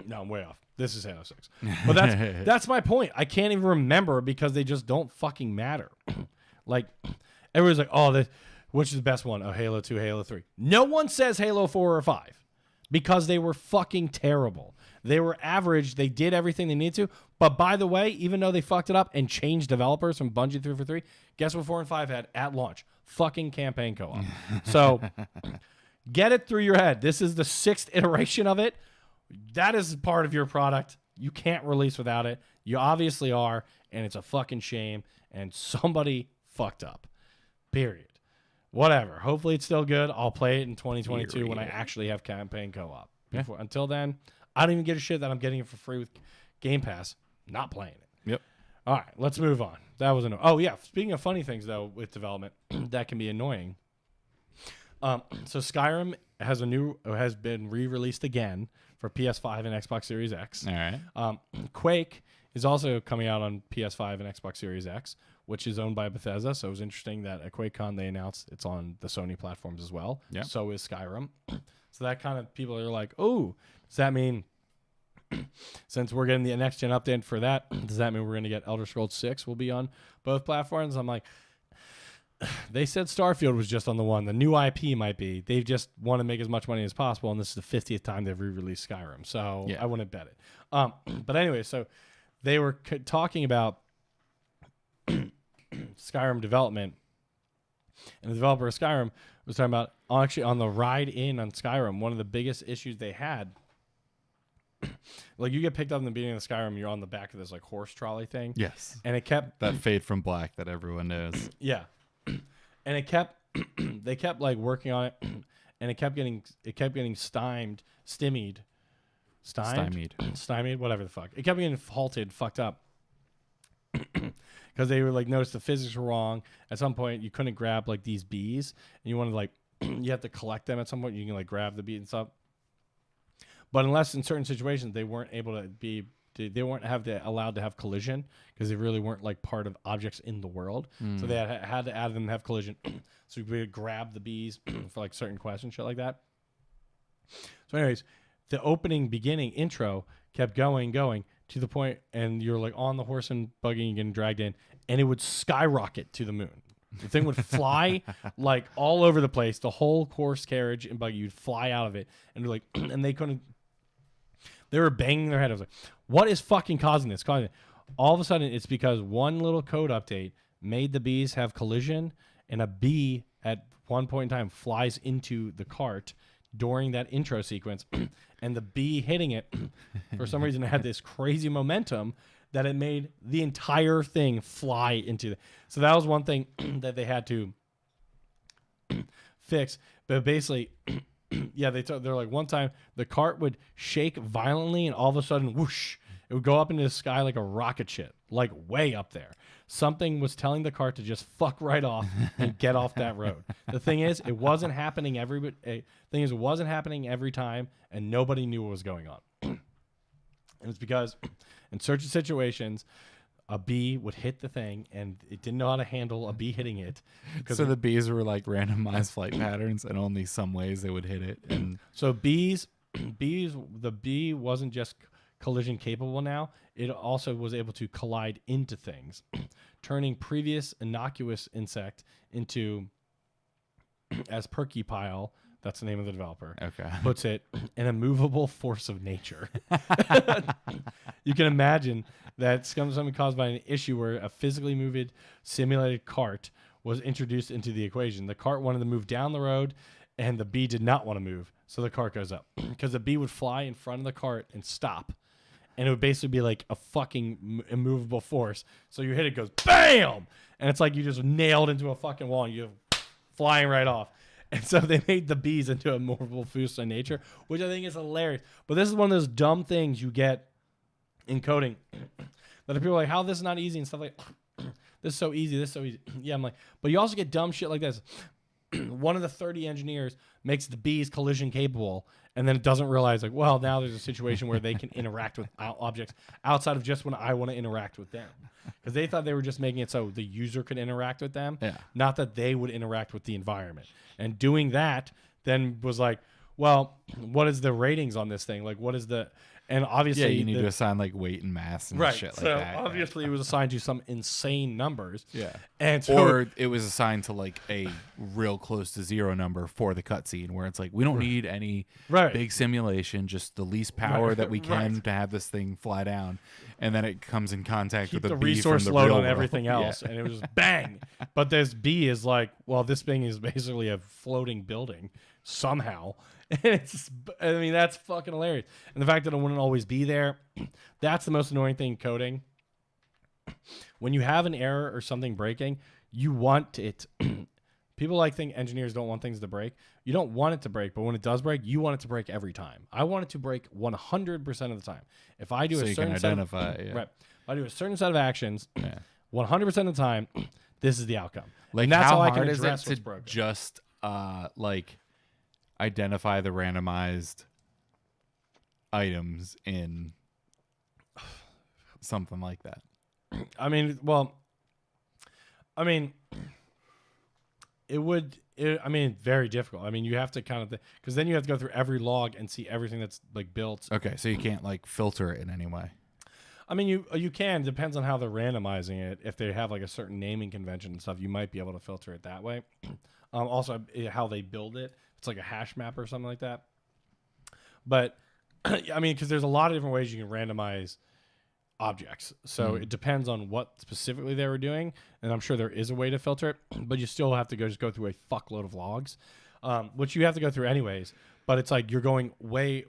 No, I'm way off. This is Halo 6. But that's my point. I can't even remember because they just don't fucking matter. Like, everyone's like, oh, which is the best one? Oh, Halo 2, Halo 3. No one says Halo 4 or 5 because they were fucking terrible. They were average. They did everything they needed to. But by the way, even though they fucked it up and changed developers from Bungie 343, guess what 4 and 5 had at launch? Fucking campaign co-op. So get it through your head. This is the 6th iteration of it. That is part of your product. You can't release without it. You obviously are, and it's a fucking shame. And somebody fucked up. Period. Whatever. Hopefully it's still good. I'll play it in 2022 when I actually have campaign co-op. Until then, I don't even give a shit that I'm getting it for free with Game Pass. Not playing it. Yep. All right, let's move on. That was annoying. Oh, yeah. Speaking of funny things, though, with development, that can be annoying. So Skyrim has been re-released again for PS5 and Xbox Series X. All right. Quake is also coming out on PS5 and Xbox Series X, which is owned by Bethesda. So it was interesting that at QuakeCon they announced it's on the Sony platforms as well. Yeah. So is Skyrim. So that kind of people are like, oh, does that mean since we're getting the next gen update for that, does that mean we're going to get Elder Scrolls 6 will be on both platforms? I'm like, they said Starfield was just on the one. The new IP might be. They just want to make as much money as possible, and this is the 50th time they've re-released Skyrim. So I wouldn't bet it. But anyway, so they were talking about Skyrim development, and the developer of Skyrim was talking about actually on the ride in on Skyrim, one of the biggest issues they had. Like you get picked up in the beginning of Skyrim, you're on the back of this like horse trolley thing. Yes. And it kept that fade from black that everyone knows. Yeah. And it kept they kept like working on it, and it kept getting stymied, whatever the fuck. It kept getting halted, fucked up. Because they were like noticed the physics were wrong. At some point you couldn't grab like these bees, and you wanted to, like you have to collect them at some point. You can like grab the bee and stuff. But unless in certain situations they weren't able to be, they weren't allowed to have collision because they really weren't like part of objects in the world. So they had to add them to have collision. So we would grab the bees for like certain quests and shit like that. So anyways, the beginning intro kept going to the point, and you're like on the horse and buggy and getting dragged in, and it would skyrocket to the moon. The thing would fly like all over the place. The whole horse carriage and buggy, you'd fly out of it, and like, and they couldn't. They were banging their head. I was like, what is fucking causing this? All of a sudden, it's because one little code update made the bees have collision, and a bee at one point in time flies into the cart during that intro sequence, and the bee hitting it, for some reason, it had this crazy momentum that it made the entire thing fly into. So that was one thing that they had to fix. But basically... Yeah, they're like one time the cart would shake violently, and all of a sudden, whoosh, it would go up into the sky like a rocket ship, like way up there. Something was telling the cart to just fuck right off and get off that road. The thing is, it wasn't happening it wasn't happening every time, and nobody knew what was going on. And it's because in certain situations, a bee would hit the thing, and it didn't know how to handle a bee hitting it. So the bees were like randomized flight patterns, and only some ways they would hit it. And so the bee wasn't just collision capable now. It also was able to collide into things, turning previous innocuous insect into, as Perkypile, that's the name of the developer, puts it, an immovable force of nature. You can imagine that something caused by an issue where a physically moved simulated cart was introduced into the equation. The cart wanted to move down the road, and the bee did not want to move, so the cart goes up. Because the bee would fly in front of the cart and stop, and it would basically be like a fucking immovable force. So you hit it, goes BAM! And it's like you just nailed into a fucking wall, and you're flying right off. And so they made the bees into a movable force of nature, which I think is hilarious. But this is one of those dumb things you get in coding that people are like, how this is not easy and stuff like, this is so easy, this is so easy. Yeah, I'm like, but you also get dumb shit like this. One of the 30 engineers makes the bees collision capable, and then it doesn't realize, like, well, now there's a situation where they can interact with objects outside of just when I want to interact with them. Because they thought they were just making it so the user could interact with them, not that they would interact with the environment. And doing that then was like, well, what is the ratings on this thing? Like, what is the... And obviously, Yeah, you need to assign like weight and mass and right. shit like So that. obviously, it was assigned to some insane numbers. Yeah. And so, Or it was assigned to like a real close to zero number for the cutscene, where it's like we don't need any right. big simulation, just the least power that we can Right. to have this thing fly down, and then it comes in contact Keep with the a bee resource from the load real on world. everything else, and it was just bang. But this bee is like, well, this thing is basically a floating building somehow. And it's just, I mean, that's fucking hilarious. And the fact that it wouldn't always be there, that's the most annoying thing in coding. When you have an error or something breaking, you want it. People think engineers don't want things to break. You don't want it to break, but when it does break, you want it to break every time. I want it to break 100% of the time. If I do So a you certain can set identify, of, yeah. right, if I do a certain set of actions, Yeah. 100% of the time, this is the outcome. Like, and that's how I can hard is address it what's to broken. just like identify the randomized items in something like that? I mean, very difficult. I mean, you have to kind of, because then you have to go through every log and see everything that's like built. Okay, so you can't like filter it in any way. I mean, you can. Depends on how they're randomizing it. If they have like a certain naming convention and stuff, you might be able to filter it that way. Also, how they build it. It's like a hash map or something like that. But I mean, because there's a lot of different ways you can randomize objects. So it depends on what specifically they were doing, and I'm sure there is a way to filter it. But you still have to go through a fuckload of logs, which you have to go through anyways. But it's like you're going way.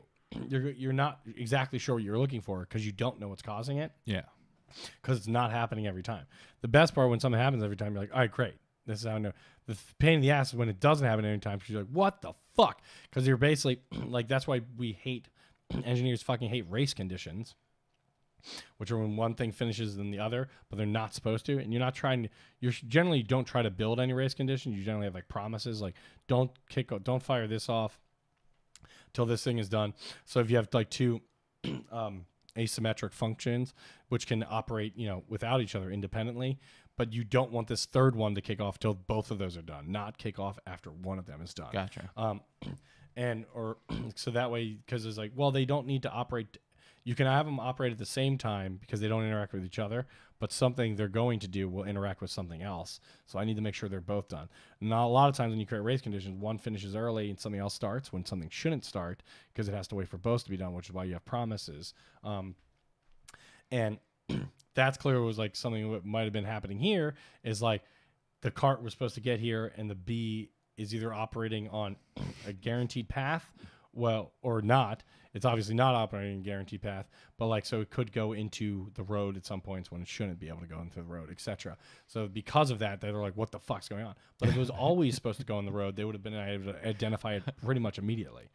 You're not exactly sure what you're looking for because you don't know what's causing it. Yeah. Because it's not happening every time. The best part when something happens every time, you're like, all right, great. This is how I know. The pain in the ass is when it doesn't happen every time because you're like, what the fuck? Because you're basically like, that's why engineers fucking hate race conditions, which are when one thing finishes than the other, but they're not supposed to. And you generally don't try to build any race conditions. You generally have like promises, like don't fire this off till this thing is done. So if you have like two asymmetric functions, which can operate, without each other independently, but you don't want this third one to kick off till both of those are done, not kick off after one of them is done. Gotcha. So that way, because it's like, well, they don't need to operate. You can have them operate at the same time because they don't interact with each other, but something they're going to do will interact with something else. So I need to make sure they're both done. Now, a lot of times when you create race conditions, one finishes early and something else starts when something shouldn't start because it has to wait for both to be done, which is why you have promises. And that's clear was like something that might have been happening here is like the cart was supposed to get here and the bee is either operating on a guaranteed path, or not. It's obviously not operating a guaranteed path, but like, so it could go into the road at some points when it shouldn't be able to go into the road, etc. So because of that, they're like, what the fuck's going on? But if it was always supposed to go on the road, they would have been able to identify it pretty much immediately.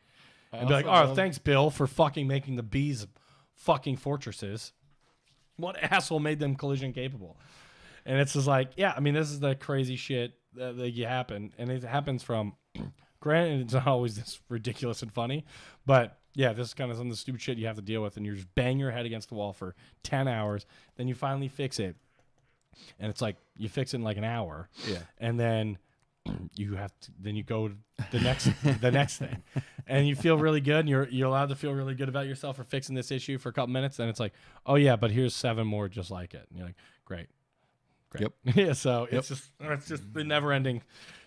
And be like, oh, thanks, Bill, for fucking making the bees fucking fortresses. What asshole made them collision capable? And it's just like, yeah, I mean, this is the crazy shit that happen. And it happens from, granted, it's not always this ridiculous and funny, but yeah, this is kind of some of the stupid shit you have to deal with. And you just bang your head against the wall for 10 hours. Then you finally fix it. And it's like, you fix it in like an hour. Yeah. And then you go to the next thing, and you feel really good, and you're allowed to feel really good about yourself for fixing this issue for a couple minutes. Then it's like, oh yeah, but here's 7 more just like it. And you're like, great. Yep. Yeah. So it's just the never ending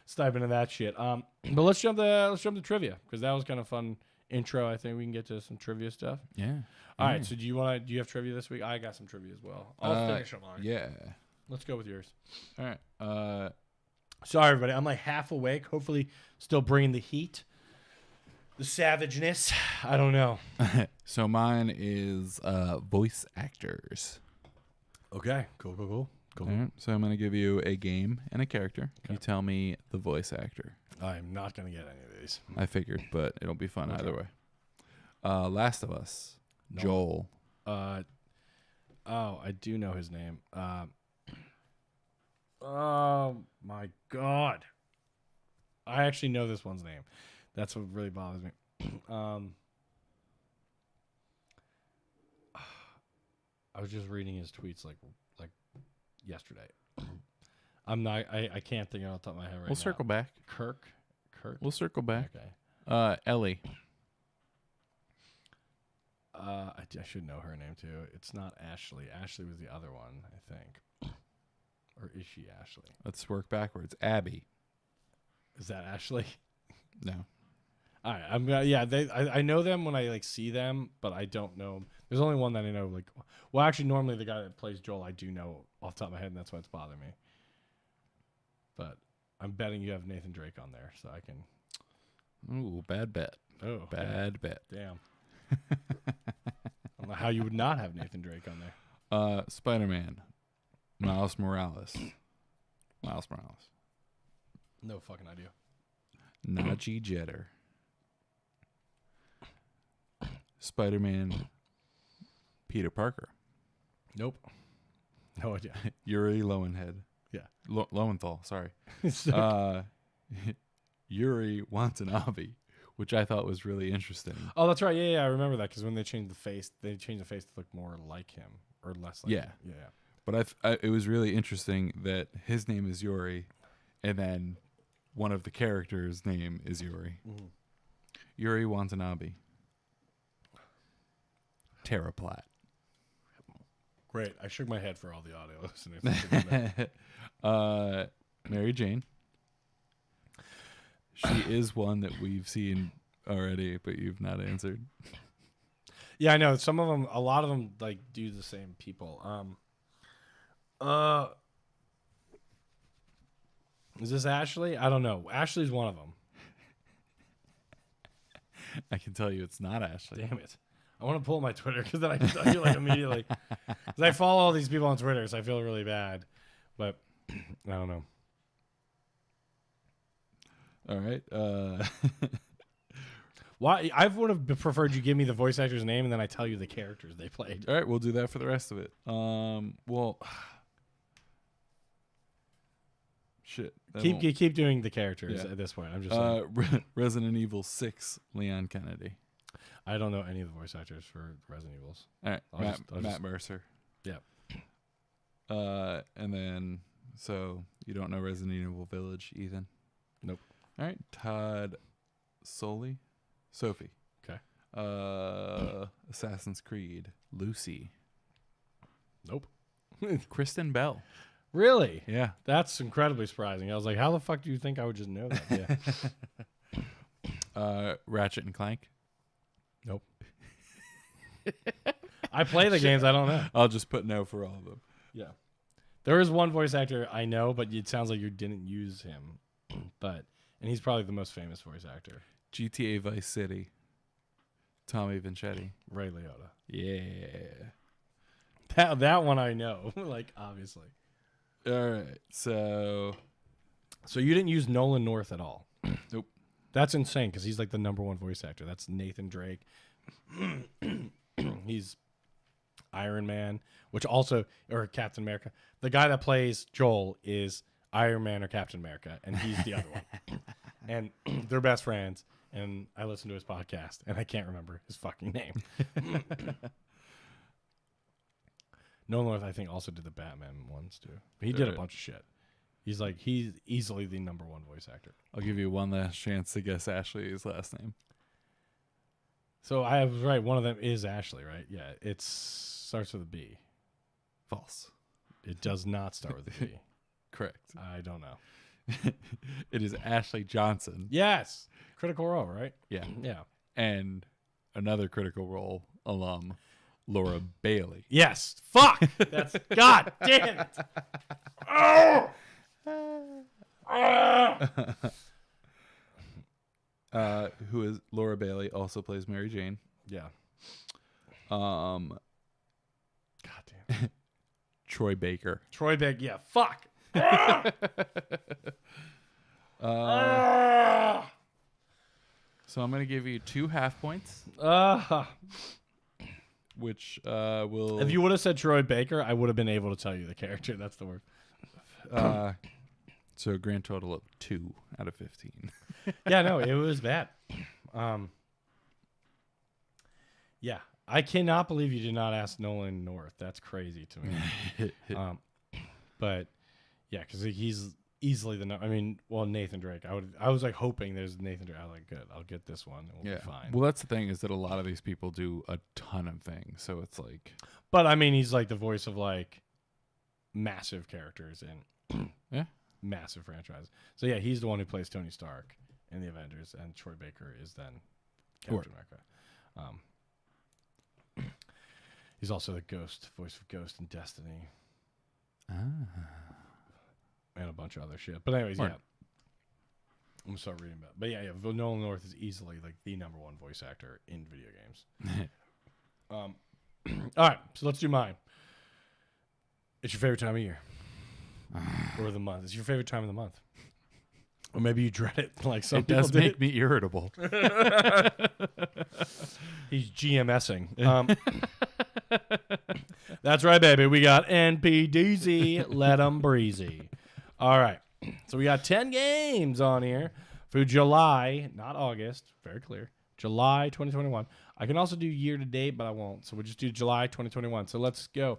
stipend of that shit. But let's jump to trivia because that was kind of fun intro. I think we can get to some trivia stuff. Yeah. All right. So do you have trivia this week? I got some trivia as well. I'll finish on mine. Yeah. Let's go with yours. All right. Sorry, everybody. I'm like half awake. Hopefully, still bringing the heat, the savageness. I don't know. So mine is voice actors. Okay. Cool. All right, so I'm going to give you a game and a character. Okay. You tell me the voice actor. I'm not going to get any of these. I figured, but it'll be fun either way. Last of Us. No. Joel. I do know his name. Oh my God. I actually know this one's name. That's what really bothers me. I was just reading his tweets like yesterday. I can't think of it off the top of my head right now. We'll circle back. Kirk. We'll circle back. Okay. Ellie. I should know her name too. It's not Ashley. Ashley was the other one, I think. Or is she Ashley? Let's work backwards. Abby. Is that Ashley? No. All right, I'm gonna. Yeah, I know them when I like see them, but I don't know 'em. There's only one that I know. Like, well, actually, normally the guy that plays Joel, I do know off the top of my head, and that's why it's bothering me. But I'm betting you have Nathan Drake on there, so I can. Ooh, bad bet. Oh, Bad bet. damn. I don't know how you would not have Nathan Drake on there. Spider-Man. Miles Morales. Miles Morales. No fucking idea. Najee Jeter. Spider-Man. Peter Parker. Nope. No idea. Yuri Lowenhead. Yeah. Lowenthal, sorry. So- Yuri Watanabe, which I thought was really interesting. oh, that's right. Yeah, I remember that because when they changed the face to look more like him or less like Yeah. him. Yeah. But it was really interesting that his name is Yuri, and then one of the characters' name is Yuri. Mm-hmm. Yuri Watanabe. Tara Platt. Great. I shook my head for all the audio listeners. Mary Jane. She is one that we've seen already, but you've not answered. Yeah, I know. Some of them, a lot of them, like do the same people. Is this Ashley? I don't know. Ashley's one of them. I can tell you it's not Ashley. Damn it. I want to pull my Twitter because then I can tell you like immediately. Because I follow all these people on Twitter, so I feel really bad. But I don't know. All right. Why? I would have preferred you give me the voice actor's name and then I tell you the characters they played. All right, we'll do that for the rest of it. Well, shit. Keep doing the characters Yeah. at this point. I'm just saying. Resident Evil 6, Leon Kennedy. I don't know any of the voice actors for Resident Evils. All right, I'll Matt just- Mercer. Yeah. And then, so you don't know Resident Evil Village, Ethan? Nope. All right, Todd Sophie. Okay. Assassin's Creed, Lucy. Nope. Kristen Bell. Really? Yeah. That's incredibly surprising. I was like, how the fuck do you think I would just know that? Yeah. Ratchet and Clank. Nope. I play the games. I don't know. I'll just put no for all of them. Yeah. There is one voice actor I know, but it sounds like you didn't use him. And he's probably the most famous voice actor. GTA Vice City. Tommy Vincetti. Ray Liotta. Yeah. That one I know. Like, obviously. All right. So you didn't use Nolan North at all? Nope. That's insane because he's like the #1 voice actor. That's Nathan Drake. He's Iron Man, or Captain America. The guy that plays Joel is Iron Man or Captain America, and he's the other one. And they're best friends. And I listen to his podcast, and I can't remember his fucking name. Nolan North, I think, also did the Batman ones too. But he did a bunch of shit. He's easily the #1 voice actor. I'll give you one last chance to guess Ashley's last name. So I was right. One of them is Ashley, right? Yeah. It starts with a B. False. It does not start with a B. Correct. I don't know. It is Ashley Johnson. Yes. Critical Role, right? Yeah. Yeah. And another Critical Role alum, Laura Bailey. Yes. Fuck. That's God damn it. Oh! Who is Laura Bailey, also plays Mary Jane. Yeah. God damn. Troy Baker. Troy Big. Yeah. Fuck. So I'm going to give you 2 half points, which will... If you would have said Troy Baker, I would have been able to tell you the character. That's the word. So a grand total of 2 out of 15. Yeah, no, it was bad. Yeah, I cannot believe you did not ask Nolan North. That's crazy to me. But yeah, because easily the number. I mean, well, Nathan Drake. I was like hoping there's Nathan Drake. I was like, good. I'll get this one. And we'll be fine. Well, that's the thing, is that a lot of these people do a ton of things, so it's like. But I mean, he's like the voice of like massive characters in massive franchise. So yeah, he's the one who plays Tony Stark in the Avengers, and Troy Baker is then Captain America. He's also the voice of Ghost in Destiny. And a bunch of other shit. But anyways, yeah. I'm gonna start reading about it. But yeah, Nolan North is easily like the #1 voice actor in video games. All right, so let's do mine. It's your favorite time of year. Or the month. It's your favorite time of the month. Or maybe you dread it like some people does make me irritable. He's GMSing. That's right, baby. We got NPDZ. Let 'em breezy. All right. So we got 10 games on here for July, not August. Very clear. July 2021. I can also do year to date, but I won't. So we'll just do July 2021. So let's go.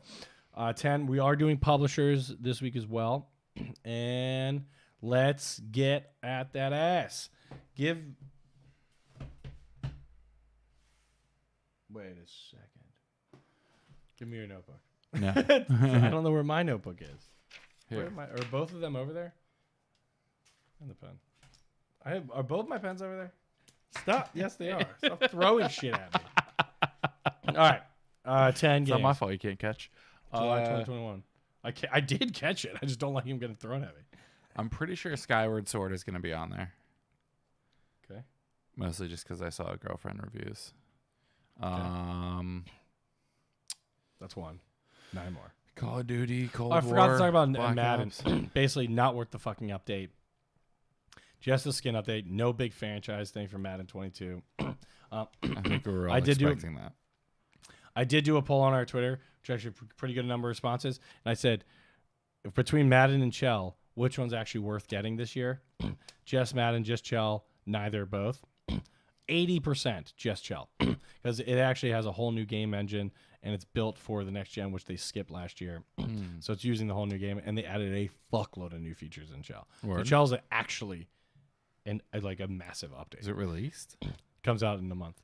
10. We are doing publishers this week as well. And let's get at that ass. Wait a second. Give me your notebook. No. I don't know where my notebook is. Here. Are both of them over there? And the pen. Are both my pens over there? Stop. Yes, they are. Stop throwing shit at me. All right. 10 games. It's not my fault you can't catch. July 2021. I did catch it. I just don't like him getting thrown at me. I'm pretty sure Skyward Sword is going to be on there. Okay. Mostly just because I saw girlfriend reviews. Okay. That's one. 9 more. Call of Duty, Cold I War. forgot to talk about Black Madden. Ops. Basically, not worth the fucking update. Just a skin update. No big franchise thing for Madden 22. I think we were all expecting that. I did do a poll on our Twitter, which actually pretty good number of responses. And I said, between Madden and Chell, which one's actually worth getting this year? Just Madden, just Chell, neither, both. 80% just Chell. Because it actually has a whole new game engine, and it's built for the next gen, which they skipped last year. So it's using the whole new game, and they added a fuckload of new features in Chell. So Chell's actually like a massive update. Is it released? Comes out in a month.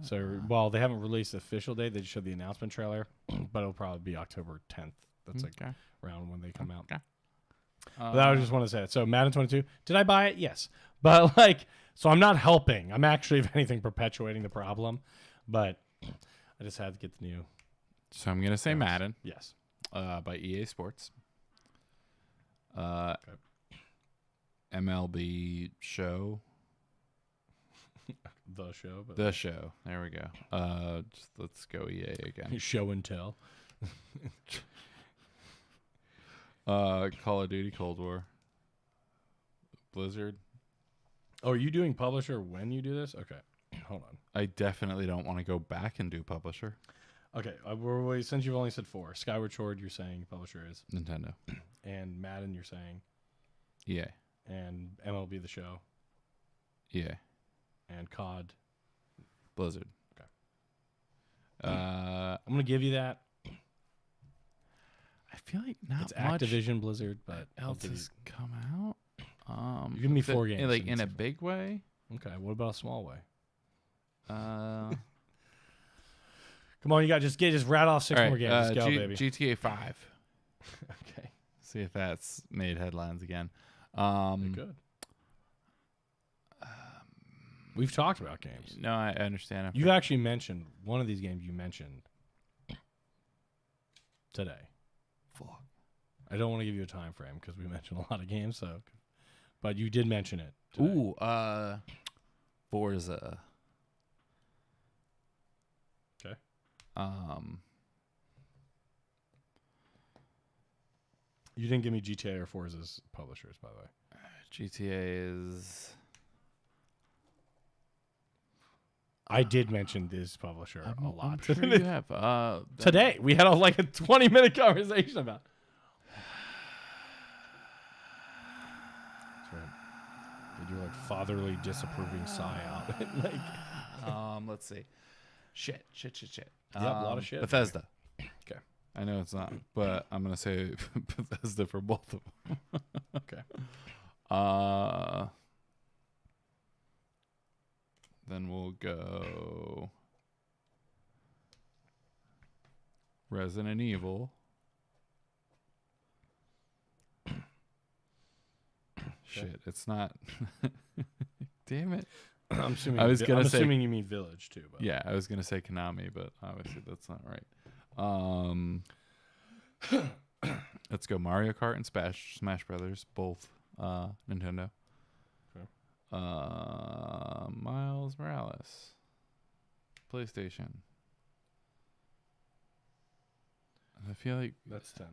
So, well, they haven't released the official date. They just showed the announcement trailer, but it'll probably be October 10th. That's like around when they come out. But I just want to say it. So Madden 22, did I buy it? Yes. But like, so I'm not helping. I'm actually, if anything, perpetuating the problem. But I just had to get the new. So I'm going to say Madden. Yes. By EA Sports. MLB Show. The show. There we go. Just let's go EA again. Show and tell. Call of Duty Cold War. Blizzard. Oh, are you doing publisher when you do this? Okay. Hold on. I definitely don't want to go back and do publisher. Okay. Since you've only said 4. Skyward Sword, you're saying publisher is Nintendo. And Madden, you're saying EA. And MLB The Show. EA. And COD. Blizzard. Okay. I'm going to give you that. I feel like not it's much Activision Blizzard, but else has come out. You give me 4 games. Like in a big way? Okay. What about a small way? Come on, you got just rattle off 6 more games. Let's go, baby. GTA 5. Okay. See if that's made headlines again. Good. We've talked about games. No, I understand. You actually mentioned one of these games. You mentioned today. Fuck. I don't want to give you a time frame because we mentioned a lot of games. So, but you did mention it today. Ooh, Forza. Okay. You didn't give me GTA or Forza's publishers, by the way. GTA is. I did mention this publisher a lot. I'm sure you have. Today we had a 20-minute conversation about. That's right. Did your fatherly disapproving sigh out? Let's see. Shit. Yep, a lot of shit. Bethesda. Okay. I know it's not, but I'm gonna say Bethesda for both of them. Okay. Then we'll go Resident Evil. Shit, it's not. Damn it. I'm assuming. I was gonna say- assuming you mean Village too. But. Yeah, I was gonna say Konami, but obviously that's not right. Let's go Mario Kart and Smash Brothers, both Nintendo. Okay. Miles Morales, PlayStation. I feel like That's 10.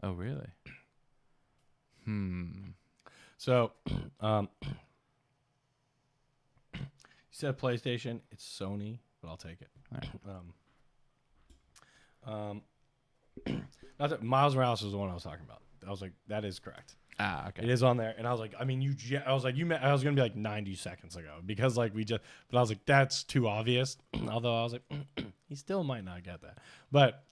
Oh really? So, you said PlayStation. It's Sony, but I'll take it. All right. Not that Miles Morales was the one I was talking about. I was like, that is correct. Okay. It is on there, and I was like, I mean, I was like, I was gonna be like 90 seconds ago because like but I was like, that's too obvious. Although I was like, he still might not get that, but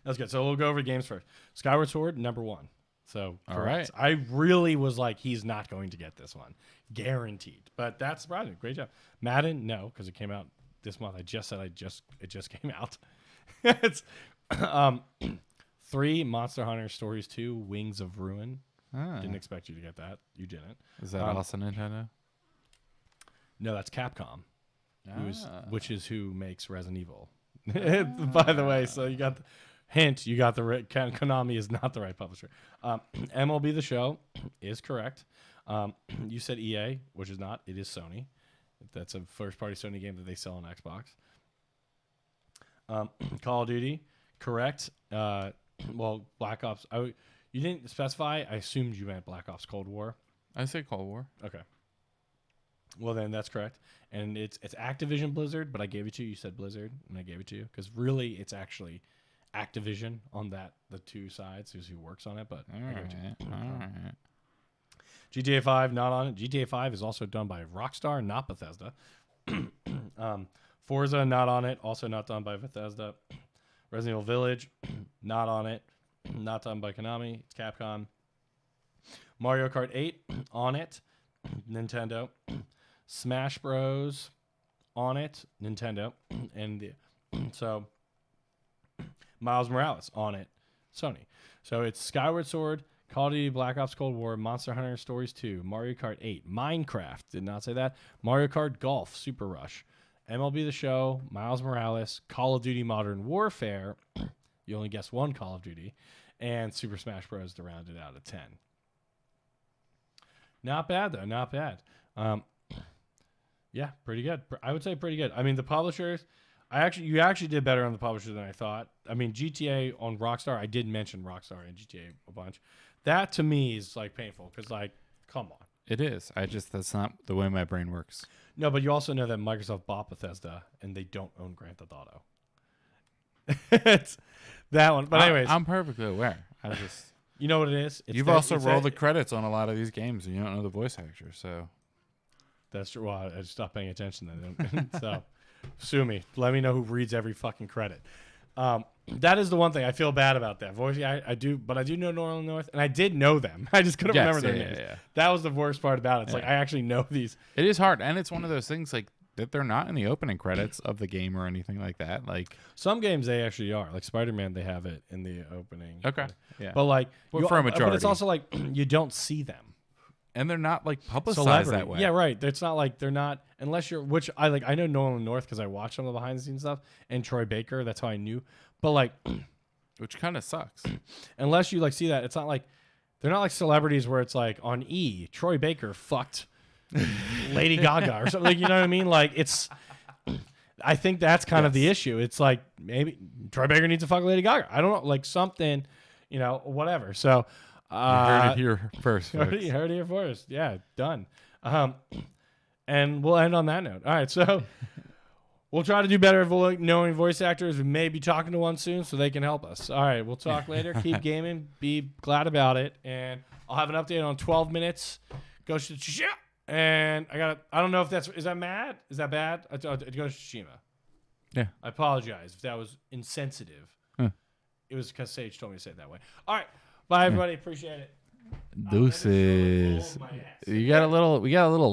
that's good. So we'll go over games first. Skyward Sword, number 1. So All correct. right. I really was like, he's not going to get this one, guaranteed. But that's surprising. Great job. Madden, no, because it came out this month. I just said it just came out. It's 3 Monster Hunter Stories 2 Wings of Ruin. Didn't expect you to get that. You didn't. Is that also Nintendo? No, that's Capcom, which is who makes Resident Evil. By the way, so you got the hint. You got the Konami is not the right publisher. MLB The Show is correct. You said EA, which is not. It is Sony. That's a first-party Sony game that they sell on Xbox. Call of Duty, correct. Well, Black Ops. You didn't specify. I assumed you meant Black Ops Cold War. I say Cold War. Okay. Well, then that's correct. And it's Activision Blizzard, but I gave it to you. You said Blizzard, and I gave it to you. Because really, it's actually Activision on the two sides is who works on it. But I gave it to you. All right. GTA 5, not on it. GTA 5 is also done by Rockstar, not Bethesda. Forza, not on it. Also not done by Bethesda. Resident Evil Village, not on it. Not done by Konami. It's Capcom. Mario Kart 8, on it. Nintendo. Smash Bros, on it. Nintendo. And so Miles Morales, on it. Sony. So it's Skyward Sword, Call of Duty Black Ops Cold War, Monster Hunter Stories 2, Mario Kart 8, Minecraft, did not say that, Mario Kart Golf, Super Rush, MLB The Show, Miles Morales, Call of Duty Modern Warfare, you only guessed one Call of Duty, and Super Smash Bros. To round it out at 10. Not bad, though, not bad. Yeah, pretty good. I would say pretty good. I mean, the publishers, you actually did better on the publisher than I thought. I mean, GTA on Rockstar, I did mention Rockstar and GTA a bunch. That to me is like painful because, like, come on. It is. That's not the way my brain works. No, but you also know that Microsoft bought Bethesda and they don't own Grand Theft Auto. It's that one. But anyways, I'm perfectly aware. you know what it is. You've also rolled the credits on a lot of these games, and you don't know the voice actor. So that's true. Well, I stopped paying attention then. So sue me. Let me know who reads every fucking credit. That is the one thing I feel bad about that voice. I do, but I do know Northern North, and I did know them. I just couldn't remember their names. Yeah. That was the worst part about it. It's like I actually know these. It is hard, and it's one of those things like that they're not in the opening credits of the game or anything like that. Like some games they actually are. Like Spider-Man, they have it in the opening. Okay, yeah. But like for a majority, but it's also like you don't see them. And they're not like publicized that way. Yeah, right. It's not like they're not unless you're which I like. I know Nolan North because I watched some of the behind the scenes stuff and Troy Baker. That's how I knew. But like, which kind of sucks. Unless you like see that, it's not like they're not like celebrities where it's like on E. Troy Baker fucked Lady Gaga or something. Like, you know what I mean? Like it's. I think that's kind of the issue. It's like maybe Troy Baker needs to fuck Lady Gaga. I don't know, like something, whatever. So. You heard it here first. Heard it here first. Yeah, done. And we'll end on that note. All right, so we'll try to do better at knowing voice actors. We may be talking to one soon so they can help us. All right, we'll talk later. Keep gaming. Be glad about it. And I'll have an update on 12 minutes. Ghost to Tsushima. And I don't know if is that mad? Is that bad? It goes to Tsushima. Yeah. I apologize if that was insensitive. Huh. It was because Sage told me to say it that way. All right. Bye, everybody. Appreciate it. Deuces. We got a little